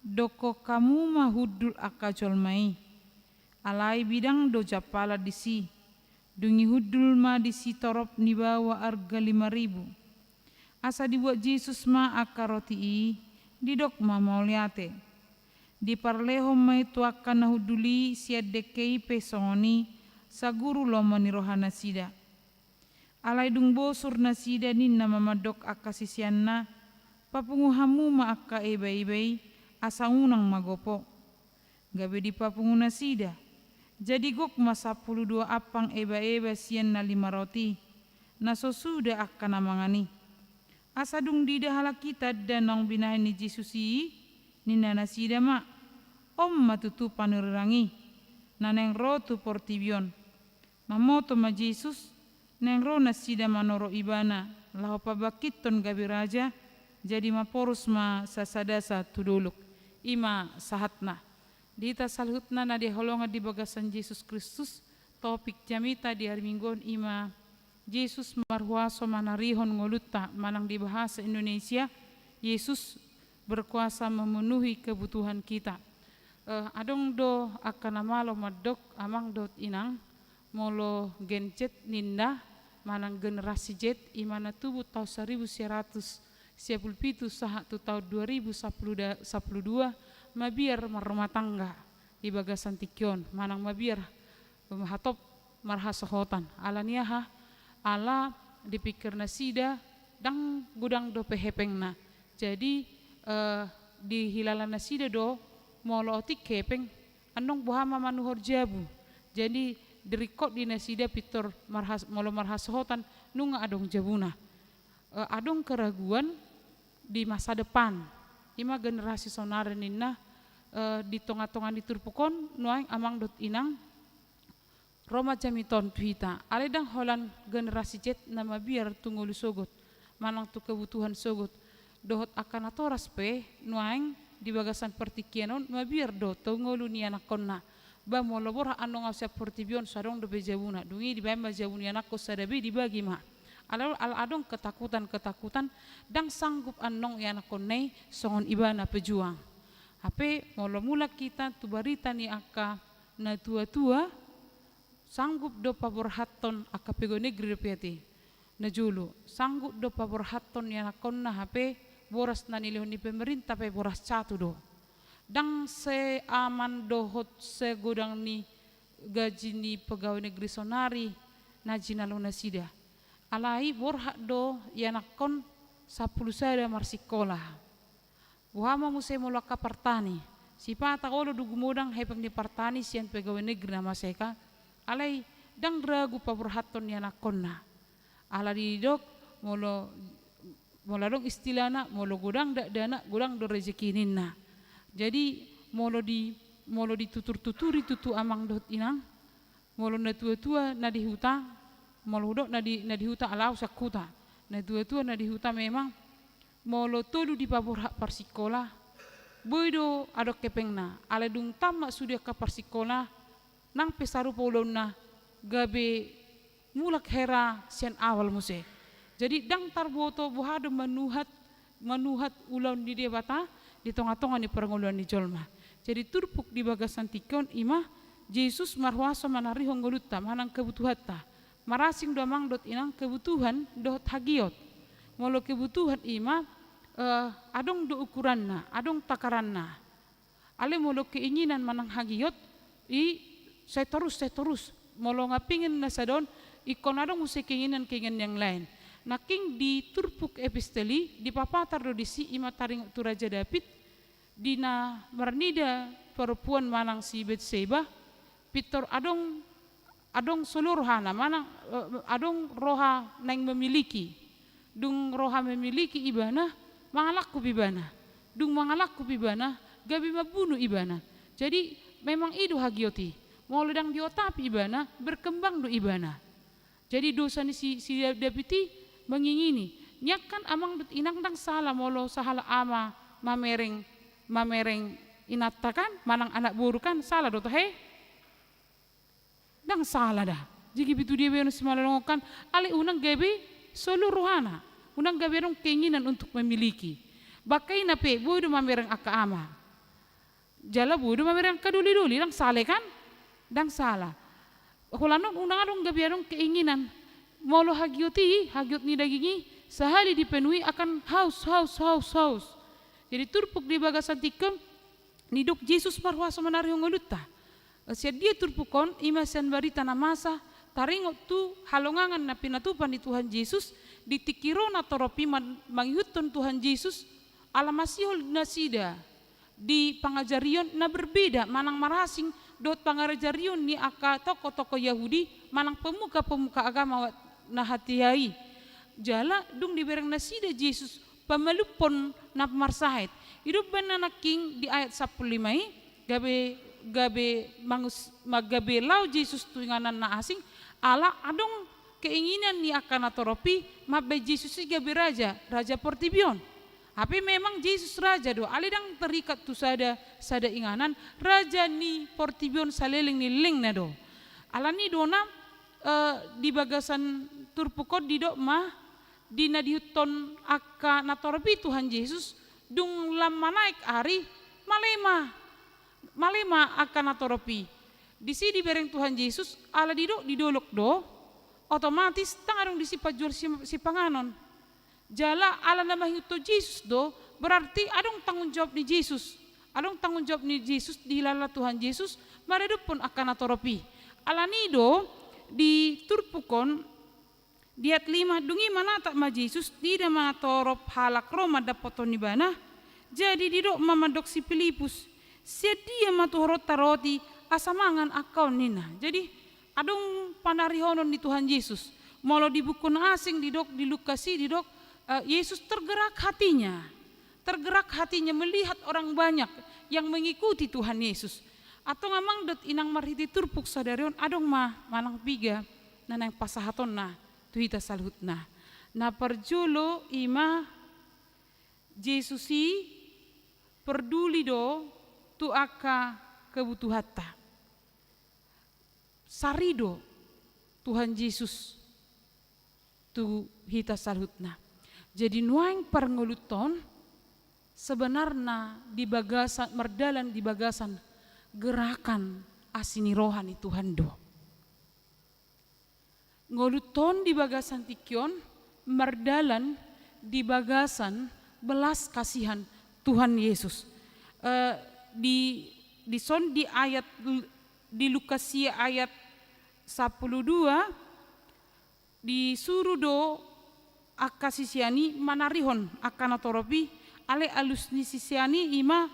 doko kamu ma hudul akajol mai. Alai bidang do japala disi, dungi hudul ma disi torop ni bawa arga 5.000. Asa dibuat Yesus ma akaroti didok ma mauliate. Di parleho ma itu akan nahuduli siad dekei pesongoni saguru loma ni rohana sida. Alai dung bosur na sida ninna mamadok akasisianna, papunguhamu ma akka ebay-ebay asa unang magopo. Gabe di papungu na sida. Jadi gok ma 12 apang eba-eba sian na 5 roti. Naso suda akan namangani. Asadung dida halak kita dan nang binahin ni Jesusi ni nana sida ma matutu panurangi naneng ro tu portibion mamoto ma Jesus neng ro na sida manoro ibana laho pabakiton gabi raja jadi maporus ma sasadasa tuduluk ima sahatna dita salhutna na di holonga di bagasan Yesus Kristus topik jamita di hari mingguan ima Yesus marhuaso manarihon ngoluta manang di bahasa Indonesia, Yesus berkuasa memenuhi kebutuhan kita. Adong do akan amalo madok amang dot inang molo gencet ninda manang generasi jet imana tubuh tahun 1917 saha tu tahun 2012 mabiar marumah tangga di bagasan tikyon manang mabiar hatop marhasohotan alaniaha ala dipikir nasida dang gudang do pehepengna. Jadi di hilalan nasida do molo otik kepeng andong buhama manuhor jabu. Jadi dirikot di nasida pitor molo marhasohotan nunga adong jabuna. Adong keraguan di masa depan. Ima generasi sonare ninna di tonga-tonga di turpukon nuang amang dot inang Roma jamiton tuita, aledang holan generasi jet nama biar tunggulu sogot, manang tu kebutuhan sogot, dohot akan atoras pe, nuaing di bagasan pertikianon, mabiar do tunggulu ni anak konna, ba molobor anong asap portibion sarong do bejabuna, dungi di bamba jabuni anak ko sadabi dibagi ma, al adong ketakutan dang sanggup anong anak konnai songon ibana pejuang, ape molo mula kita tu barita ni aka na tua-tua sanggup do pabor hatton akapego negeri piati na julu sanggup do pabor hatton yana konna hape boras na nilihon ni pemerintah pe boras catu do dang se aman do hot se godang ni gaji ni pegawai negeri sonari na jinalo na sida alai borhak do yana kon 10 sada marsikolah wahama muse molaka partani sipata kolo dugumodang hepeng di partani sian pegawai negeri na maseka alai dang ragu paburhaton yana konna ala didok molo dong istilahna molo gudang dak dana gudang do rezekinina. Jadi molo ditutur-tuturi tutu amang dot inang molo na tua-tua na di huta molo dok na di huta alau sakuta na tua-tua na di huta memang molo tolu di pabor hak persikola boido adok kepengna ale dung tamak sudah ka persikola nang pesaru polonna gabe mulak hera sian awal muse. Jadi dang tarboto buhado manuhat ulon di debata di tengah-tengah ni pernguluan di jolma. Jadi turpuk di bagasan tikon imah Yesus marwaso manari honggoluta manang kebutuhatta. Marasing domang dot inang kebutuhan dot hagiot. Molo kebutuhan imah adong do ukuranna, adong takaranna. Ale molo keinginan manang hagiot saya terus molo ngapingin nasadon ikon adong usai keinginan yang lain. Naking di turpuk episteli di papatar do disi ima taring tu Raja David dina marnida perempuan manang si Betseba pitor adong seluruhana manang adong roha neng memiliki dung roha memiliki ibana mangalakku bibana dung mangalakku bibana gabi mabunuh ibana. Jadi memang itu hagioti mau ledang diotapi ibana berkembang do ibana. Jadi dosa ni si David mengingini nyakan amang dut inang dang salah molo sahala ama mamereng inatakan manang anak buru kan salah do he dang salah dah. Jadi bitu dia beno simalongokan ale unang gabe seluruhana unang gabe rong keinginan untuk memiliki bakai nape bodo mamereng aka ama jala bodo mamereng kaduli-duli dang salah kan dang salah hulanon unang adong gabe rong keinginan molo hagiot ni dagingi sehari dipenuhi akan haus. Jadi turpuk di bagasan tikem niduk Yesus marwaso menari ngoluta. Sia dia turpukon imasan barita namasa taringot tu halongangan na pinatupan di Tuhan Yesus ditikirona toropi manghutun Tuhan Yesus alamasihol nasida di pangajarion na berbeda manang marasing dot pangajarion ni aka toko-toko Yahudi manang pemuka-pemuka agama na hati-hai jala dung dibereng nasida Yesus pamalupon na pemarsahit hidup bananaking di ayat 15 gabe magabe lau Yesus tuinganan na asing ala adong keinginan ni akan atoropi mabe Yesus si gabe raja Portibion tapi memang Yesus raja do alidang terikat tu sada inganan raja ni Portibion saleling ni ling na do alani dona di bagasan turpukot di dok mah di nadiuton aka natoropi Tuhan Yesus dung lama naik ari malema aka natoropi di sini bereng Tuhan Yesus ala di dok didolok do otomatis tangarong disi pajual si panganon jala ala nama hiuto Yesus do berarti adong tanggung jawab ni Yesus dilala Tuhan Yesus maredup pun akan natoropi ala nido di turpukon diat 5 dungi mana tak ma Yesus tidak mana torop halak Roma dapoton ni bana jadi didok mamadok si Filipus sedia matuhorot taroti asamangan akau nina. Jadi adong panarihonon di Tuhan Yesus molo di buku asing didok di Lukasi didok Yesus tergerak hatinya melihat orang banyak yang mengikuti Tuhan Yesus atau ngamang dot inang marhiti turpuk sadarion adong manang piga nanang pasahaton na tuhita salhutna na perjulo ima Yesusi peduli do tu aka kebutuhatta sarido Tuhan Yesus tu hita salhutna. Jadi nuang pernguluton sebenarnya di bagasan merdalan di bagasan gerakan asini rohani Tuhan do. Ngoluton di bagasan tikion merdalan di bagasan belas kasihan Tuhan Yesus. Di ayat di Lukasia ayat 12 disuruh do akasisiani manarihon akan atoropi ale alus ni sisiani ima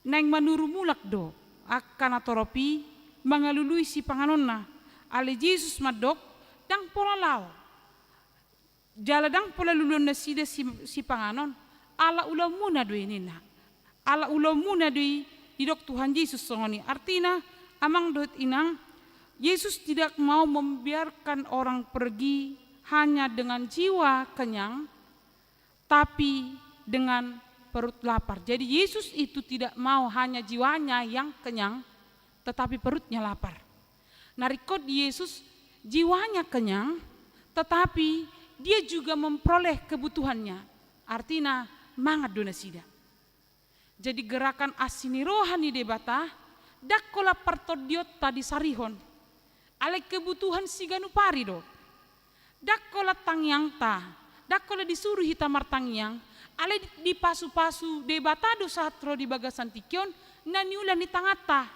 neng manuru mulak do akan atoropi mangalului si panganonna ale Yesus madok dang pola lao jaladang pola lulun na sida si panganon ala ulam muna doi nina ala ulam muna doi didok Tuhan Yesus songoni. Artinya amang dot inang Yesus tidak mau membiarkan orang pergi hanya dengan jiwa kenyang tapi dengan perut lapar. Jadi Yesus itu tidak mau hanya jiwanya yang kenyang tetapi perutnya lapar. Narikot Yesus jiwanya kenyang tetapi dia juga memperoleh kebutuhannya. Artinya mangat dona sida. Jadi gerakan asini rohani debata dakola partodiot tadi sarihon. Ale kebutuhan siganu parido. Dakola tangyang ta. Dakola disuruh hita martangyang. Ale di pasu-pasu debata do satro di bagasan tikion naniulan di tangata.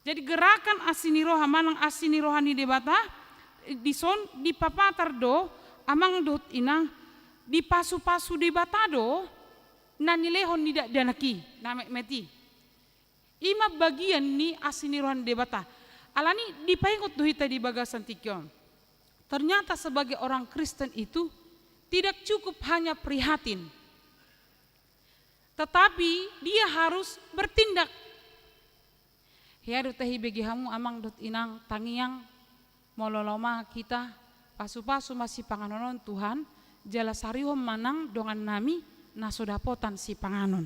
Jadi gerakan asini roha manang asini rohani debata di son di papatar do amang dot inang di pasu-pasu debata do nanilehon tidak danaki namek meti. Ima bagian ni asini rohani debata. Alani dipaingot do hita di bagasan tikion. Ternyata sebagai orang Kristen itu tidak cukup hanya prihatin. Tetapi dia harus bertindak. Hiadu tahi bagi hamu amang dot inang tangiang mololoma kita pasu-pasu masih panganonon Tuhan jala sarihom manang dongan nami nasodapotan si panganon.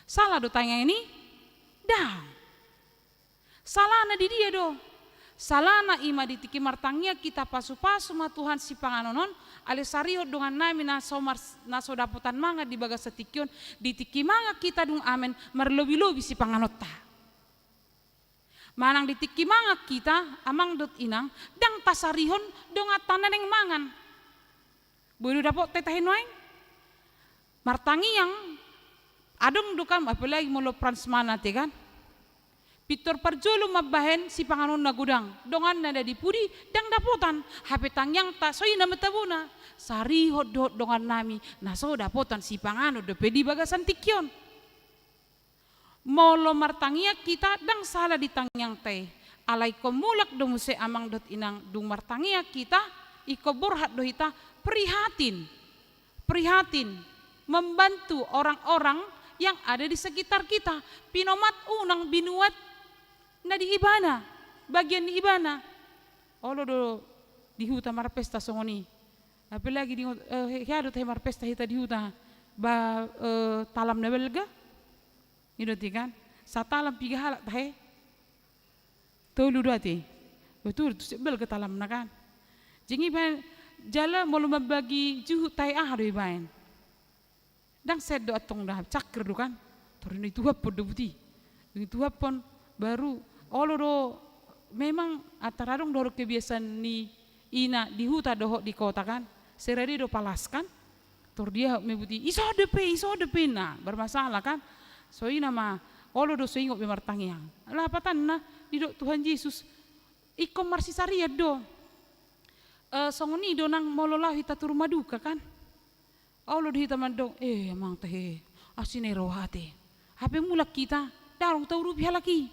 Salah do tanya ini? Dah. Salah na di dia do. Salah na ima ditiki martangia kita pasu-pasu ma Tuhan si panganonon ale sarihot dongan nami nasodapotan manga di bagas setikion ditiki manga kita dung amen merlobi-lobi si panganota. Manang ditiki manga kita amang dot inang dang tasarihon donga tananeng mangan. Bodo dapot tetahin wae. Martangi yang adong dukan apalagi molo pransmana te kan. Pitor parjolo mabahen si panganon na gudang. Dongan nada dipudi dang dapotan. Hape tangyang ta soy na metabuna. Sarihot dot dongan nami naso dapotan si panganon de pedi bagasan tikyon. Molo martangia kita dang salah di tangyang teh. Alai komulak do muse amang dot inang dung martangia kita iko borhat do hita prihatin. Prihatin membantu orang-orang yang ada di sekitar kita. Pinomat unang binuat na di ibana, bagian di ibana. Olo do di huta marpesta songoni. Apalagi di hiadu teh marpesta hita di huta ba talam na belga. Idoti kan? Satalam piga halak tahe. Tolu duati. Betul tu sebel ke talam na kan. Jingi ban jala molo membagi juhu tahe ahado ibaen. Dang sedo atong dah cakr do kan. Torino itu hap do buti. Itu hapon baru olo do memang ataradong doro kebiasaan ni ina di huta doho di kota kan. Seradi do palaskan. Tor dia mebuti iso depe na bermasalah kan. So ina ma olo do soingo be martangiang. Lah patan na di do Tuhan Yesus ikom marsisaria do. Songoni do nang mololah hita turu maduka kan. Olo di hita mandong emang teh asine rohate. Hape mulak kita darong tau rupiah lagi.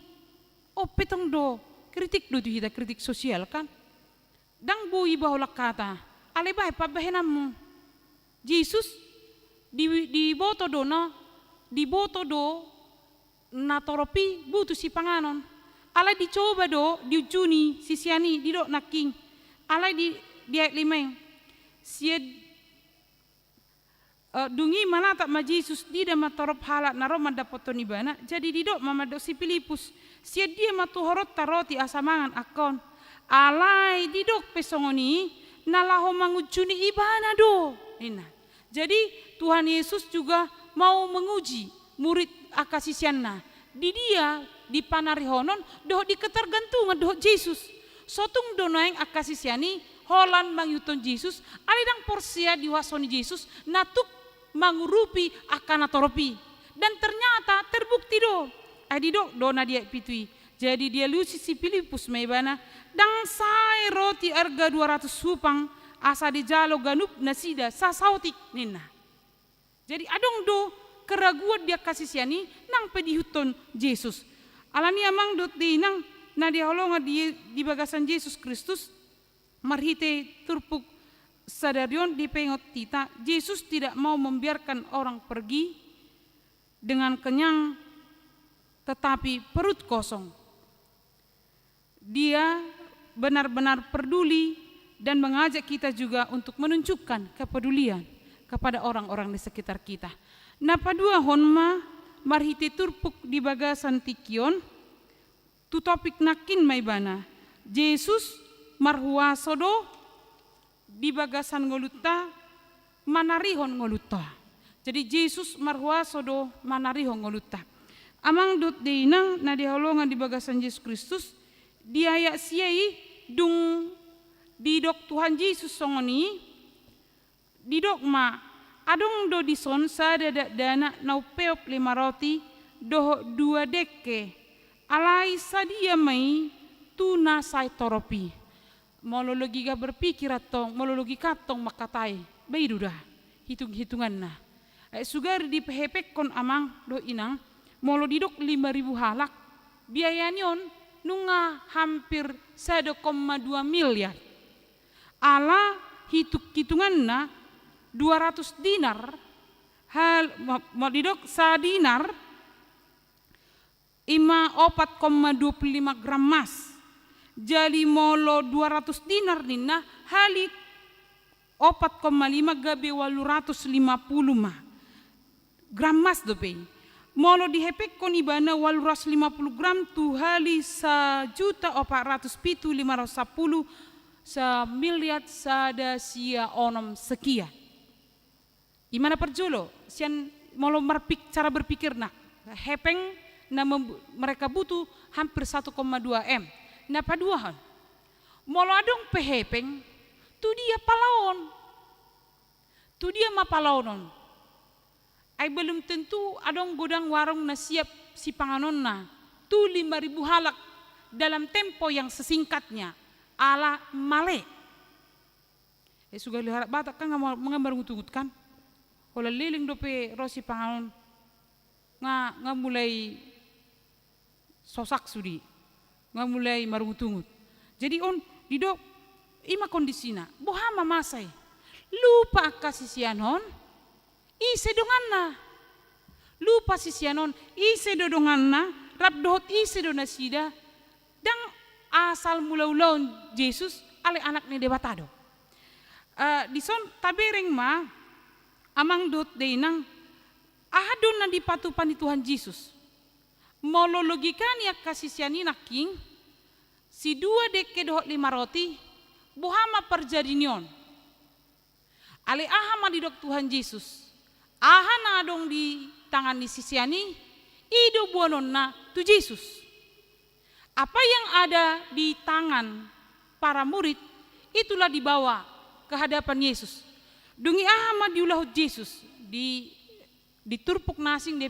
Petong do kritik do tu hita kritik sosial kan. Dang bui baholak kata. Ale bae pabahenammu. Yesus di boto do na di boto do natoropi butuh si panganon. Alai dicoba do diujuni sisiani di do naking. Alai di ayat 5. Sied dungi mana tak ma Yesus di da matorop halak naro mandapoto ni bana. Jadi di do mama do si Filipus. Sied dia matuhorot taroti asamangan akon. Alai di do pesongoni nalaho mangujuni ibana do. Ina. Jadi Tuhan Yesus juga mau menguji murid akasisianna. Di dia di panarihonon doh di ketergantungan doh Yesus. Sotung donaeng akasisiani holan mangyuton Yesus. Alidang porsia diwasoni Yesus natuk mangurupi akan atoropi. Dan ternyata terbukti do. Adi do na dia pitui. Jadi dia lusi si Filipus meibana. Dang sai roti harga 200 supang asa di jalo ganup nasida sasautik nina. Jadi adong do keraguan dia kasih siani nang pedihuton Yesus. Alani amang dot di nang na dia holonga di bagasan Yesus Kristus marhite turpuk sadarion di pengot tita, Yesus tidak mau membiarkan orang pergi dengan kenyang tetapi perut kosong. Dia benar-benar peduli dan mengajak kita juga untuk menunjukkan kepedulian kepada orang-orang di sekitar kita. Napa dua honma marhiti turpuk di bagasan tikion, tu topik nakin maibana. Yesus marhuasodo di bagasan ngoluta manarihon ngoluta. Jadi Yesus marhuasodo manarihon ngoluta. Amang dot deinang na diholongan di bagasan Yesus Kristus diayak siai dung didok Tuhan Yesus songoni didok ma adong do dison sada dana nau peop 5 roti doho 2 deke alai sadia mai tuna sai toropi molologi ga berpikir atong molologi katong makatai baidu dah hitung-hitungan na sugar di pehepek kon amang do inang molo didok 5.000 halak biayanion nunga hampir 1,2 miliar ala hitungan na 200 dinar hal mau didok sa dinar 4,25 gram emas jadi molo 200 dinar nina halik 4,5 gabe 850 mah gram emas dope molo dihepek kon ibana 850 gram tu hali 1.407.510 miliar sada sia onom sekian. Imana perjolo sian molo cara berpikir nak hepeng na mereka butuh hampir 1,2 M. Na paduahan molo adong pehepeng tu dia palaon. Tu dia mapalaonon. Ay belum tentu adong godang warung na siap si panganon na tu 5.000 halak dalam tempo yang sesingkatnya ala male. Sudah lihat batak kan mengambar ngutungut kan? Ola liling dope rosi panganon nga mulai sosak sudi, nga mulai marungutungut. Jadi on didok ima kondisina, bohama masai, lupa kasih sianon. Ise donganna lupa sisianon ise dodonganna rap dohot ise dona sida dang asal mula-ulaun Yesus ale anak ni debatado dison tabereng ma amang dot deinang ahadon na dipatupan ni Tuhan Yesus molo logikan ya kasisiani naking si 2 deke dohot 5 roti bohama perjadinion ale ahama didok Tuhan Yesus aha dong di tangan di sisiani ido buonon na tu Yesus. Apa yang ada di tangan para murid itulah dibawa ke hadapan Yesus. Dungi aha diulah Yesus di turpuk nasing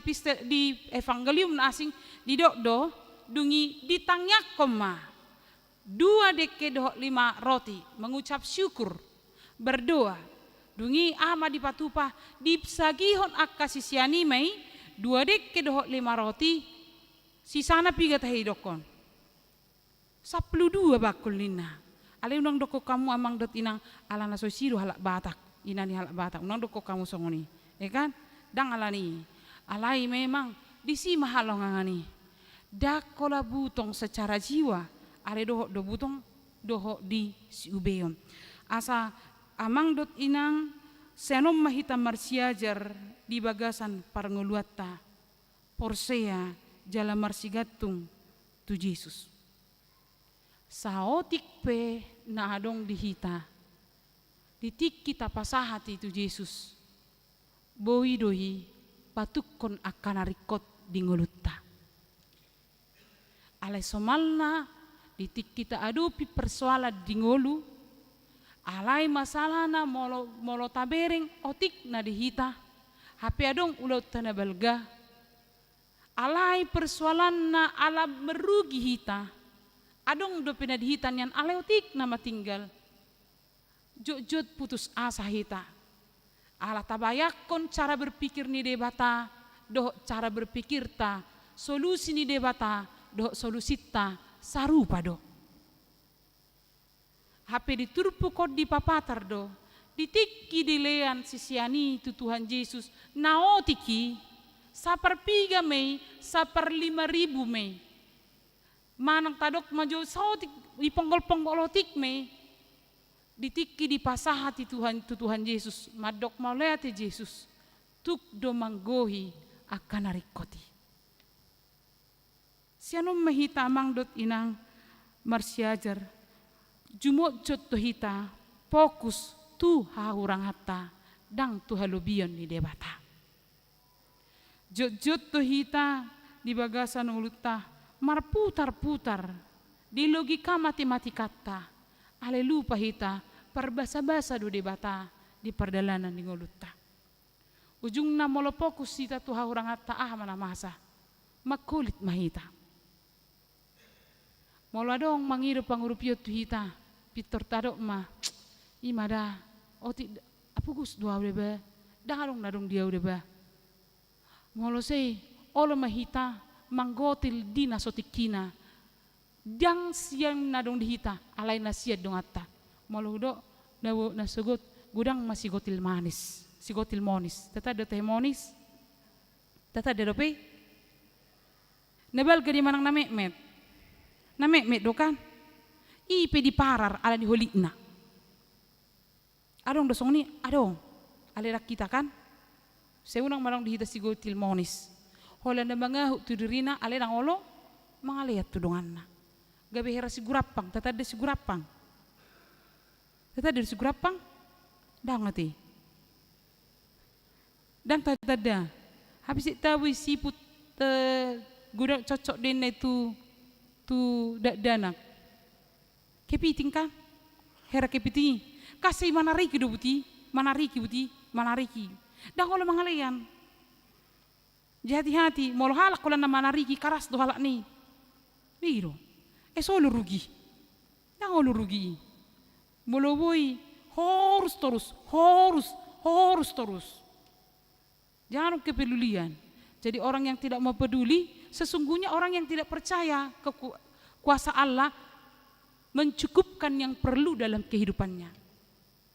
di evangelium nasing di dokdo dungi ditangyak koma 2 deke doh 5 roti mengucap syukur berdoa. Dungi ama di patupa dipsagihon ak kasisiani mai 2 deke dohok 5 roti sisana piga tahidokon 12 bakul nina ale unang doko kamu amang dot inang ala naso siru halak batak inani halak batak unang doko kamu songoni kan dang alani alai memang disi mahalong ngani dakola butong secara jiwa ale dohok do butong dohok di si ubeyon asa amang dot inang senom mahita marsiajar di bagasan parnguluata porsea jala marsigatung tu Yesus. Saotik pe na adong dihita ditik kita pasahati tu Yesus. Boi dohi patukon akan arikot di ngulutta. Alai somalna ditik kita adupi persoalan di ngolu alai masalah na molo tabereng otik na dihita HP adong ulau tanah balga alai persoalan na ala merugi hita adong do pina dihitan yang alai otik nama tinggal jod putus asa hita ala tabayakon cara berpikir ni debata doh cara berpikir ta solusi ni debata doh solusi ta sarupa do HP diturpu kod di papatar do Ditiki dilean sisiani itu Tuhan Yesus. Naotiki saperpiga mei, 5.000 mei. Manang tadok maju sautik iponggol-ponggol otik mei. Ditiki di pasahati Tuhan Yesus. Madok mauleati Yesus. Tuk do manggohi akan narikoti. Sianum mahita mangdot inang marsiajar. Jumot jot to hita fokus tu hahurang hatta dang tu halubion ni debata. Jot to hita di bagasan uluta marputar-putar di logika matematikata. Ale lupa hita perbasa-basa do debata di perdalanan di nguluta. Ujung na molo fokus hita tu hahurang hatta mana masa makulit mahita. Molo dong mangiru pangurupio tu hita pitor tadok ma imada oti apugus dua udah ba dangadong nadong dia udah ba molo sei olo mahita manggotil dina sotikina dang siang nadong dihita alai nasiat dong atta molo do dawo nasugot gudang masih gotil manis si gotil monis tata do teh monis tata do pe nebal gadi manang na met do kan ipe di parar ala di holikna adong dosong ni adong alera kita kan seunang marang dihita si gotil monis holanda mga tudirina alera ngolo mangaliat tudonganna gabe hera si gurapang tatade si gurapang dang ngati dan tatada habis tawi siput gudang cocok den itu tu danak kepiting kan hera kepiting kasih manariki do buti manariki dah kalau mangalean hati-hati molo halak kalau na manariki karas do halak ni biro solo rugi dah ngolu rugi molo boy horus terus jangan kepedulian. Jadi orang yang tidak mau peduli sesungguhnya orang yang tidak percaya kuasa Allah mencukupkan yang perlu dalam kehidupannya.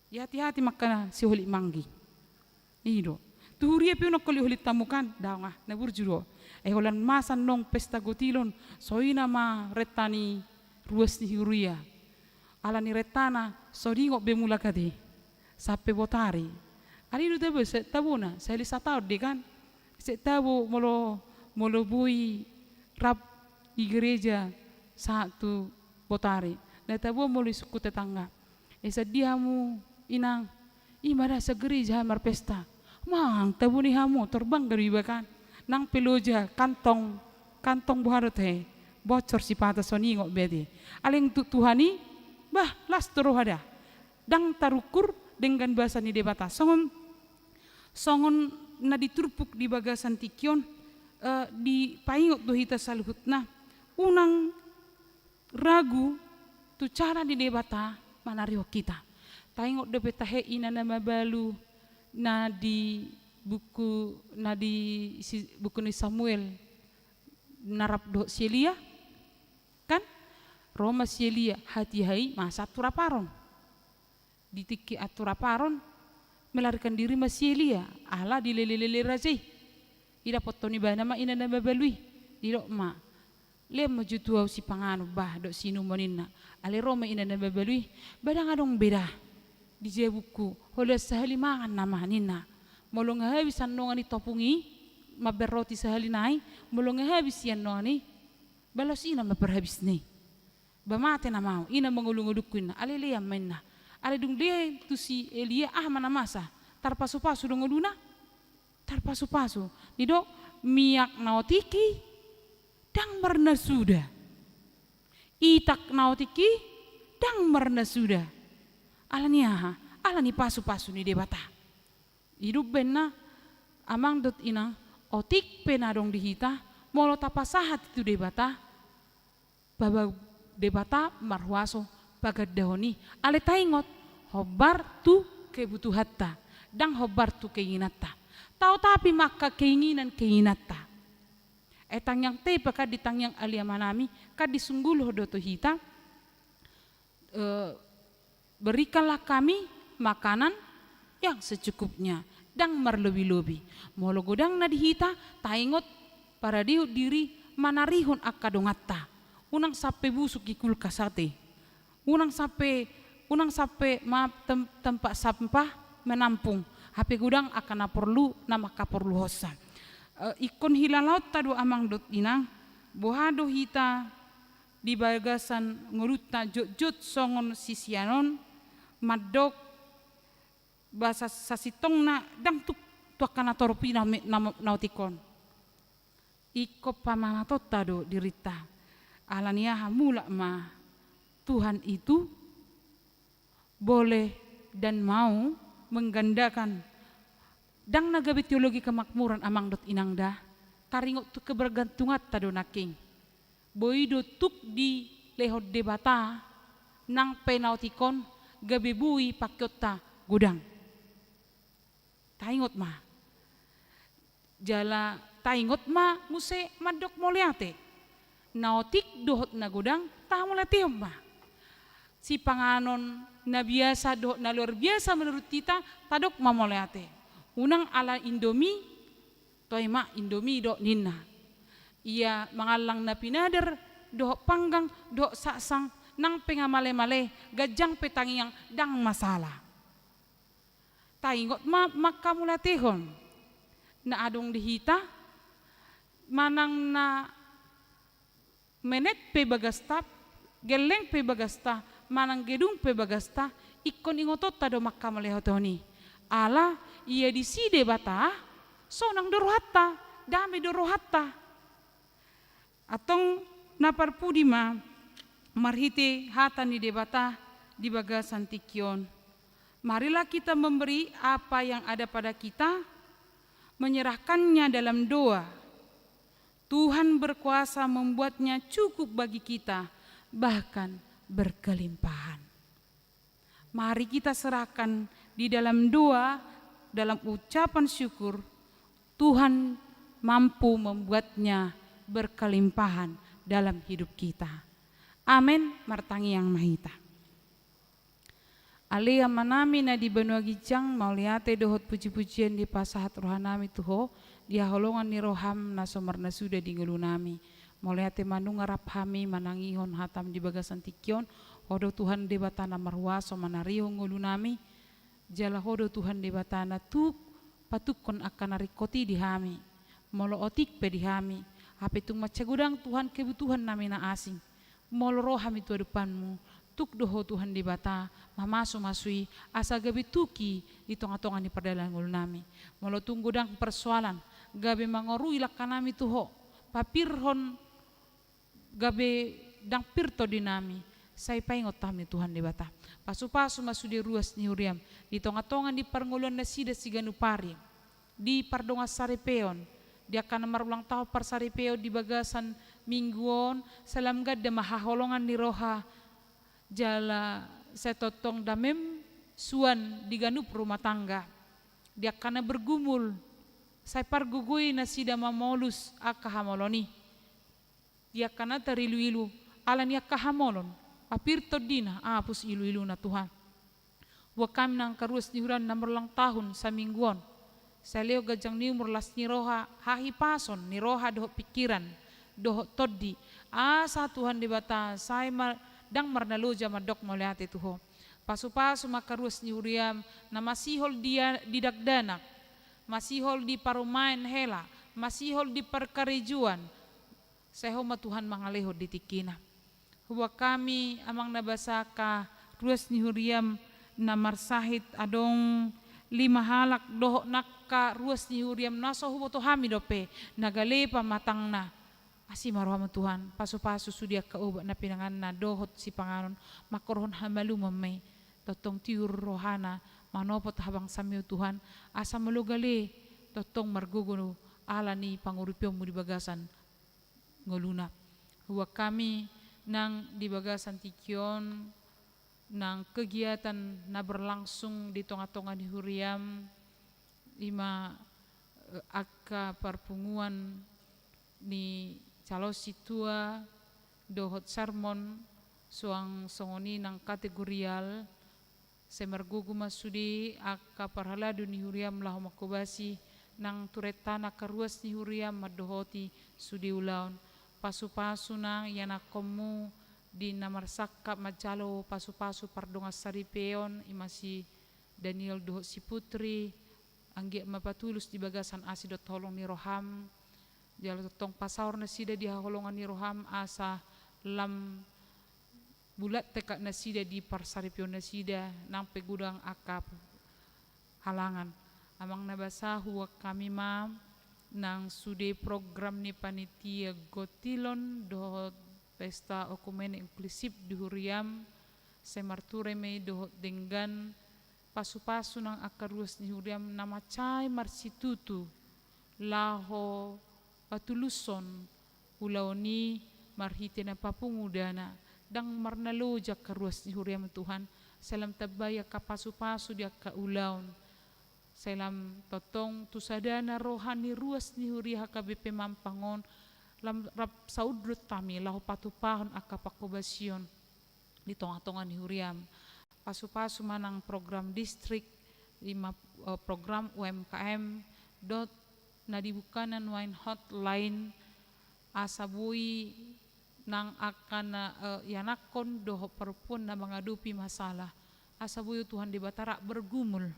Ya hati-hati makana si holi manggi. Ido. Tuhuria piuno koli holi tamukan dawa na burjuro. Holan masan nong pesta gotilon soina ma retani ruas ni huria. Ala ni retana sodingo bemula kadi. Sape botari. Ali do tebe tabuna seli satau de kan. Tabu molo bui rap di gereja satu botari. Dan tabu molo suku tetangga. Diamu inang imada sa gereja marpesta. Mang tabu ni hamu terbang dari bahkan nang peloja kantong buharot he bocor si pata soni ngok bede. Aling Tuhani bah las terohada. Dang tarukur dengan bahasa ni debata. Songon na diturpuk di bagasan tikion di paingot do hita saluhutna unang ragu tu cara di debata manario kita paingot do petahe ina nama balu na di buku ni Samuel narap do Sielia kan Roma Sielia hati hai masa turaparon ditiki aturaparon melarikan diri Masielia ala di lele razai ida potoni bana ma ina nama balui di dok ma le majutua si panganu bah dok sinu monina ale Roma ina nama balui badang adong beda di jebuku hola sahali mangan nama nina molong habis annongani topungi maberroti sahali nai molong habis yan noni balas ina maperhabis ni bamate na mau ina mangulungudukun ale le yamenna ale dung dia tu si Elia mana masa tarpasu-pasu dong nguduna tarpasu-pasu didok miak naotiki dang merna sudah itak naotiki dang merna sudah alani pasu-pasu ni debata hidup benna amang dot ina otik pena dong dihita molo tapasahat itu debata baba debata marhuaso bagat dahoni ale taingot hobar tu kebutuhatta dang hobar tu keinginata tahu tapi maka keinginata etang yang te pakai ditang yang alia manami kad disungguluh doto hita berikanlah kami makanan yang secukupnya dang marlebi-lebi. Molo godang na dihita taingot para diu diri manarihon akadongatta. Unang sape busuk di kulkas ate. Unang sape tempat sampah menampung. HP gudang akan perlu nama kaperlu hosa. Ikon hilalaut tadu amang dot inang bohado hita di bagasan ngurutna jut songon sisianon madok bahasa sasitong na dang tuk tuakana torpi nautikon. Iko pamanatot tado dirita alania hamula ma Tuhan itu boleh dan mau menggandakan dang nagabi teologi kemakmuran amang dot inangda taringot tu kebergantungan tado naking boido tuk di lehot debata nang penautikon gabi bui pakyota gudang taingot ma jala taingot ma muse madok moliate nautik dohot na gudang tamulatiom ma si panganon na biasa dohot na luar biasa menurut kita tadok mamoleate unang ala Indomie toy ma Indomie dok ninna ia mangalang na pinader dohot panggang dohot saksang nang pengamale-male gajang petangiang dang masalah taingot ma makamulatehon na adong dihita manang na menet pe bagastap geleng pe bagasta manang gedung pe bagasta ikon ingotot tado makamalehotoni ala ia diside bata sonang dorohatta dame dorohatta atong naparpudima marhite hatan di debata di bagasan tikion. Marilah kita memberi apa yang ada pada kita, menyerahkannya dalam doa. Tuhan berkuasa membuatnya cukup bagi kita, bahkan berkelimpahan. Mari kita serahkan di dalam doa, dalam ucapan syukur, Tuhan mampu membuatnya berkelimpahan dalam hidup kita. Amin, martangi yang mahita. Alia manami na di benua gijang mauliate dohot puji-pujian di pasahat rohanami tuho dia holongan ni roham na somarna sudah di ngelunami mauliate manung ngarap hami manangihon hatam di bagasan tikion hodo Tuhan debatana marwaso manariho ngelunami jala hodo Tuhan debatana tuk patukon akan narikoti di hami molo otik pe di hami hape tung macagudang Tuhan kebutuhan nami na asing molo roham itu depanmu tuk doho Tuhan di bata masui asa gabi tuki di tonga-tonga di perdalan ngulu nami molo tunggu dang persoalan gabi mangorui lakanami tuho papirhon gabi dang pirto di nami sai paingot tami Tuhan di bata pasu-pasu masu di ruas ni uriam di tonga-tonga di parnguluan na sida siganu pari di pardonga saripeon dia akan marulang tahu parsaripeo di bagasan mingguon salam gadda mahaholongan ni roha jala setotong damem suan diganup rumah tangga dia kana bergumul saya pargugui nasida mamolus akahamoloni dia kana tarilu-ilu alan ya kahamolon apir todina apus ilu-ilu na Tuhan wa kami nang karuas nihuran namberlang tahun sa mingguon sa leo gajang ni umurlas ni roha hahi pason ni roha doho pikiran doho toddi asa Tuhan di bata saya dang marnaloja madok moliate tuho pasu-pasu makaruas ni uriam na masihol dia di dagdanak masihol di parumain hela masihol di perkarijuan sehoma Tuhan mangaleho di tikina huwa kami amang nabasaka ruas ni uriam na marsahit adong 5 halak doho nakka ruas ni uriam naso hubo to hami dope nagalepa matangna asi marwama Tuhan pasu-pasu sudia kauba na pinangan na dohot si panganon makorhon hamalu mamay totong tiur rohana manopot habang samiyo Tuhan asa malugale totong marguguno ala ni pangurupyo mo di bagasan ngoluna huwa kami nang di bagasan tikyon nang kegiatan na berlangsung di tonga-tonga di huriam 5 akka parpunguan ni calo situa dohot sermon suang songoni nang kategorial semergugu masudi akka parhaladu ni huriam lahu makobasi nang turetana karuas ni huriam madohoti sudi ulaun pasu-pasu nang yanakomu di namarsakap majalo pasu-pasu pardonga saripeon imasi Daniel doho si putri anggi mapatulus di bagasan asidot holong ni roham jalo tong pasaur na sida di holongan ni roham asa lam bulat tekak nasida di parsaripion nasida nang pegudang akap halangan amang nabasa huwag kami mam nang sude program ni panitia gotilon dohot pesta okumene inklusif di huriam semarture me dohot denggan pasu-pasu nang akaruas ni huriam namacay marsitutu laho patuluson pulau ni marhite na papungudana dang marnalo jak karuas ni huriam Tuhan salam tabaya kapasu-pasu dia kaulaun salam totong tusadana rohani ruas ni huriha KBP Mampangon lam rap saudrut tami lahu patupahon akapakobasion di tonga-tonga ni huriam pasu-pasu manang program distrik program UMKM dot na dibukanan wine hotline asabui nang akan yanakon doho perpun na mengadupi masalah asabuyo Tuhan di batara bergumul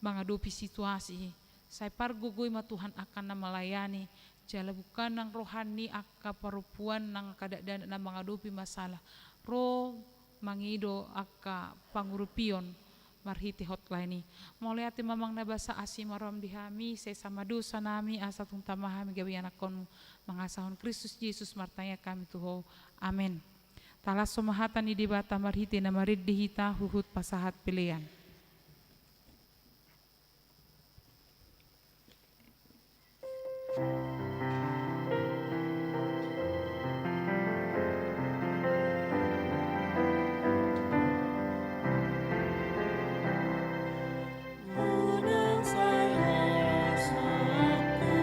mengadupi situasi saya pargugoy ma Tuhan akan na melayani jala bukan nang rohani akka perempuan nang kadadaan na mengadupi masalah roh mangido akka pangurupion marhiti hotline ni mulai ati mamang nabasa asimarom dihami saya sama dosa nami asa tung tamahami gawi anakon mangasahon Kristus Yesus martanya kami tuho amin talas somahatan ni dibata marhiti na marid dihita huhut pasahat pilihan Unang saya saku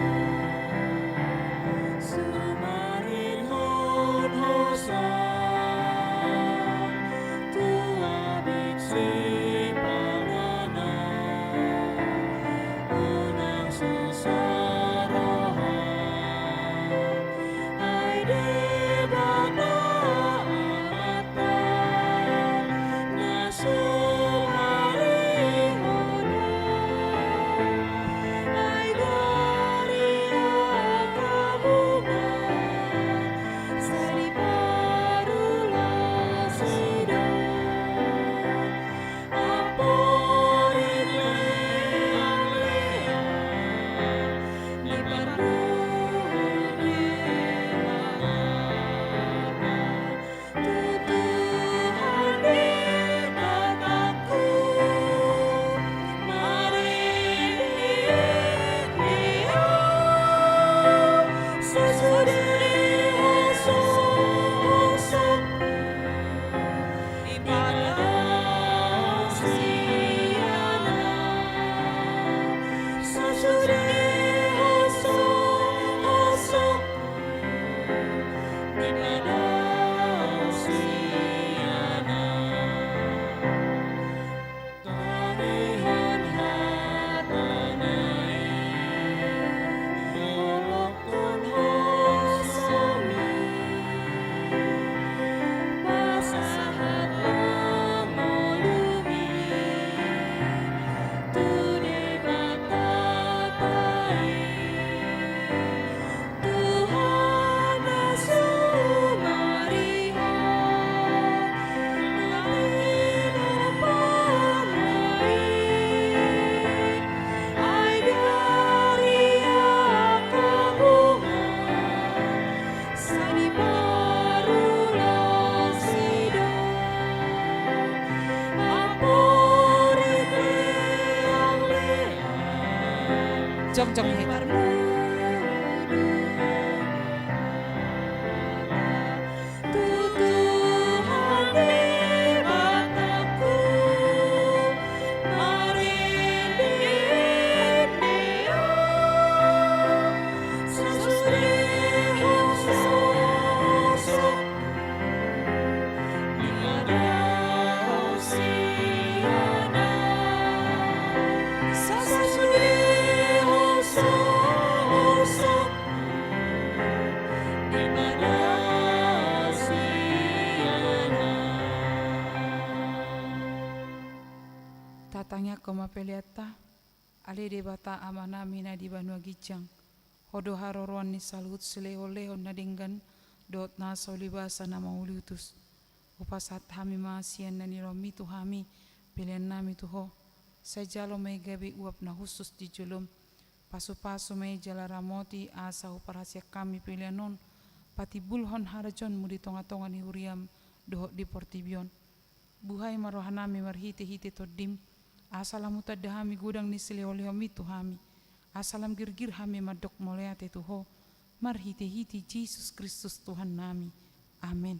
sumarin hon hosan tua biksi pangana unang susarahan ay debata ata na sumarin ay dari kabunga sa liparulah sidang aporin leang-leang liparulah tutuhan di mataku Tarihan hatanai molokon hosami pasahat lamolumi tude batatai Tuhan nasumarihan nalina pamai ay dari akabunga sa liparulah sidang aporin leang-leang jong he Tutuhan di mataku marinding dia sesurihon sosok di ada siana Batangnya koma peliata, ale de bata amana mina di banua gijang. Hodo haroroan ni salut leho na denggan, dot na solibasa na mauliutus. Upasat hami masian na niromi tu hami, pilihan nami tuho. Saya jalo may gabi uap na khusus di julum. Pasu-pasu may jala ramoti asa uparasia kami pilihan non. Pati bulhon harajon mudi tonga-tonga ni huriam dohok di portibion. Buhay marohanami marhiti-hiti todim. Asalam utadahami gudang ni sileo-leomi tuhami. Asalam gir-gir hami madok moleate tuho. Marhiti-hiti Yesus Kristus Tuhan nami. Amin.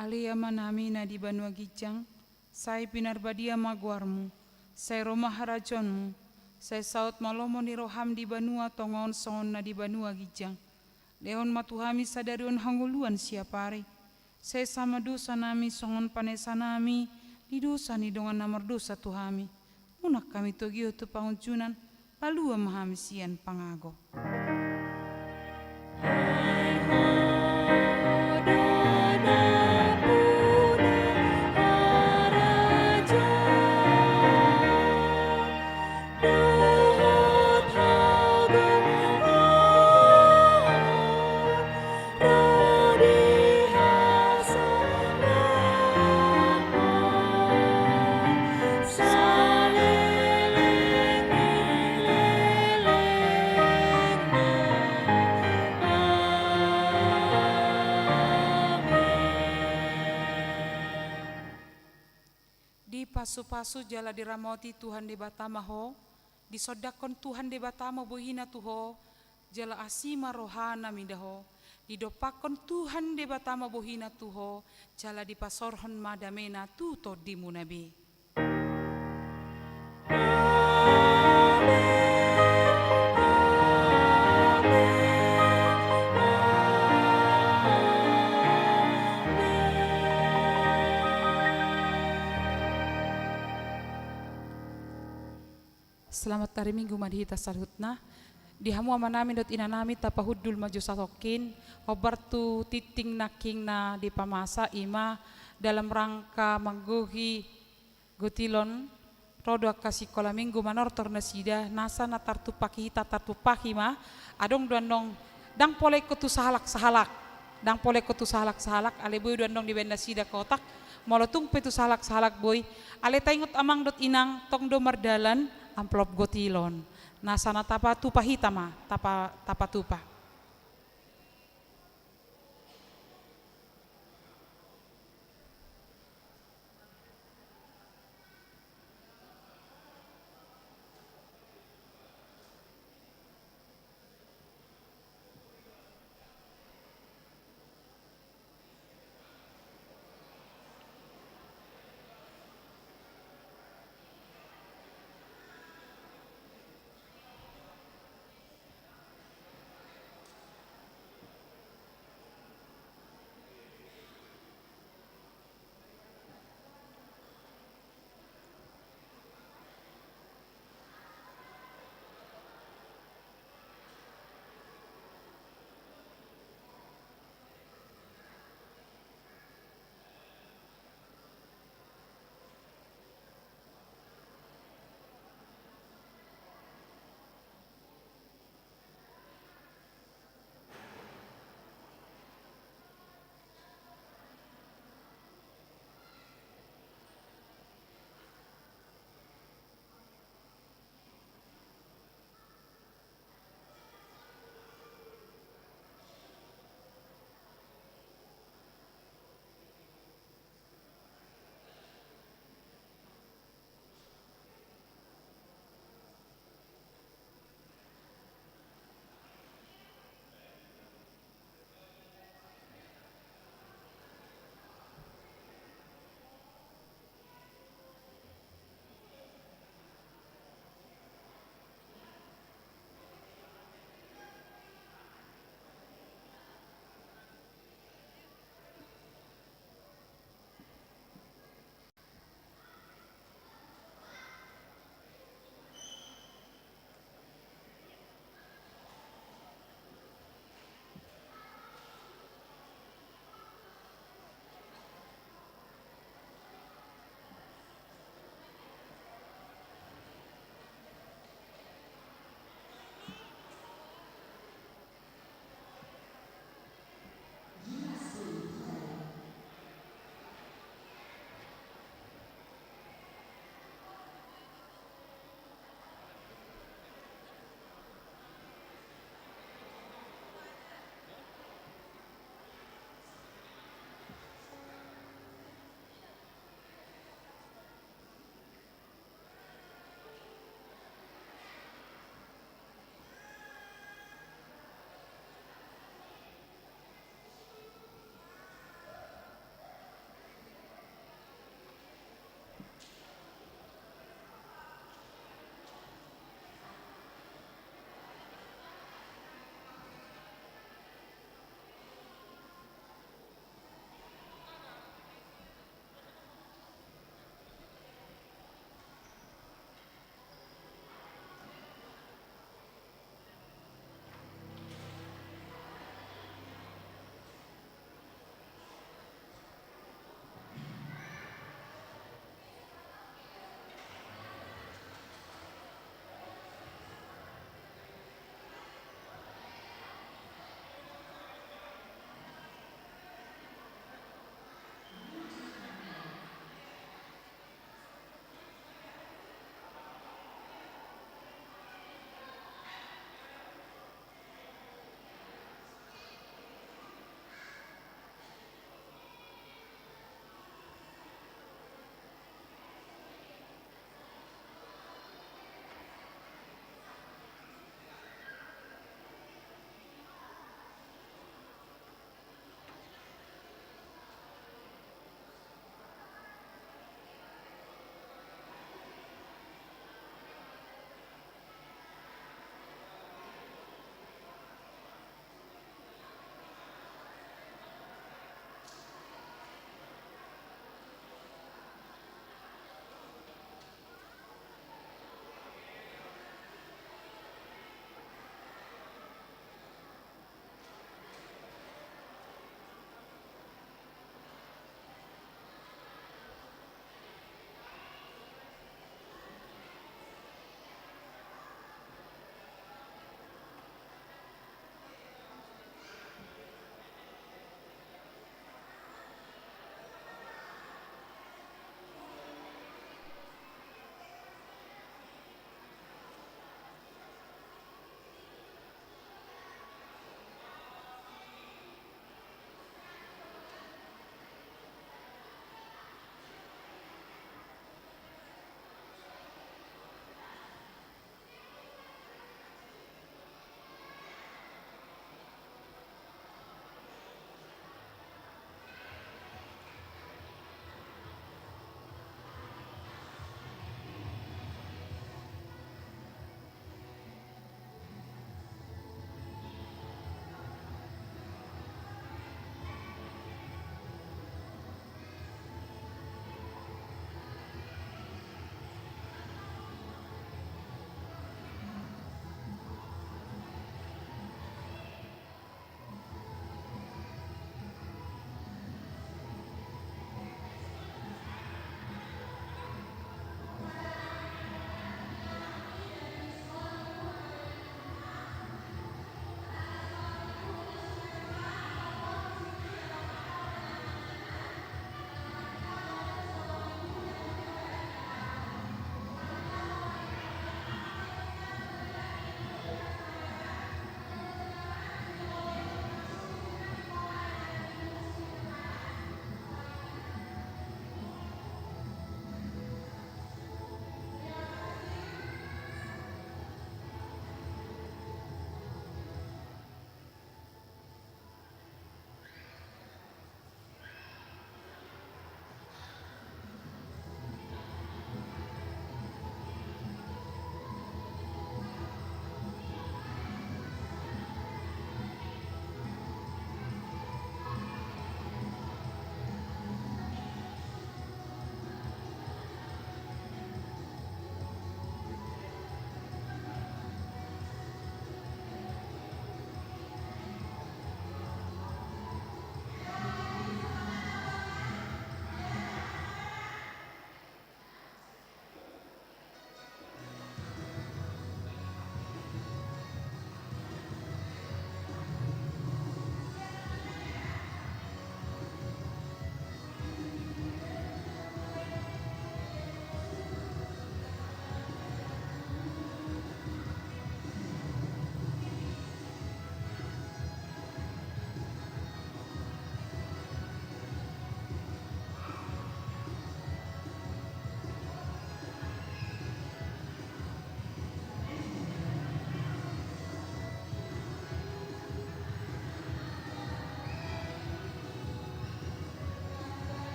Alia manamina di banua gijang, sai pinarbadia maguarmu, sai romah harajonmu, sai saut malomo ni roham di banua tongon songon na di banua gijang. Leon matuhami sadarion hanguluan siapare, sai sama dosa nami songon panesa nami, di dosa ni dongan namar dosa tuhami. Unak kami togio tu panguncunan, palua mahami sian pangago. Pasu-pasu jala diramoti Tuhan di batama ho, disodakon Tuhan di batama bohina tuho, jala asima rohana midaho, didopakon Tuhan di batama bohina tuho, jala dipasorhon madamena tuto di munabi. Selamat hari Minggu madhita salutna. Dihamu amanami dot inanami tapahudul maju satokin. Obartu titing naking na di pamasa ima dalam rangka mangguhi gutilon rodo kasih kola minggu manortor nasida nasa na tartupaki hita tartupaki ma adong duandong dang pole kutu sahalak dang pole kutu sahalak ale boy duandong di benda sida kotak molotung petu sahalak boy ale taingot amang dot inang tong do mardalan amplop gotilon nasana tapa tupa hitama tapa tupa.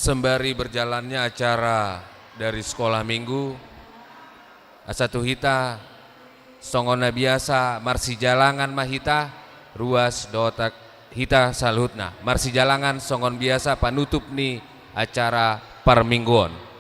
Sembari berjalannya acara dari sekolah minggu, asatu hita songona biasa marsi jalangan mahita ruas dotak hita salhutna marsi jalangan songon biasa panutup nih acara permingguan.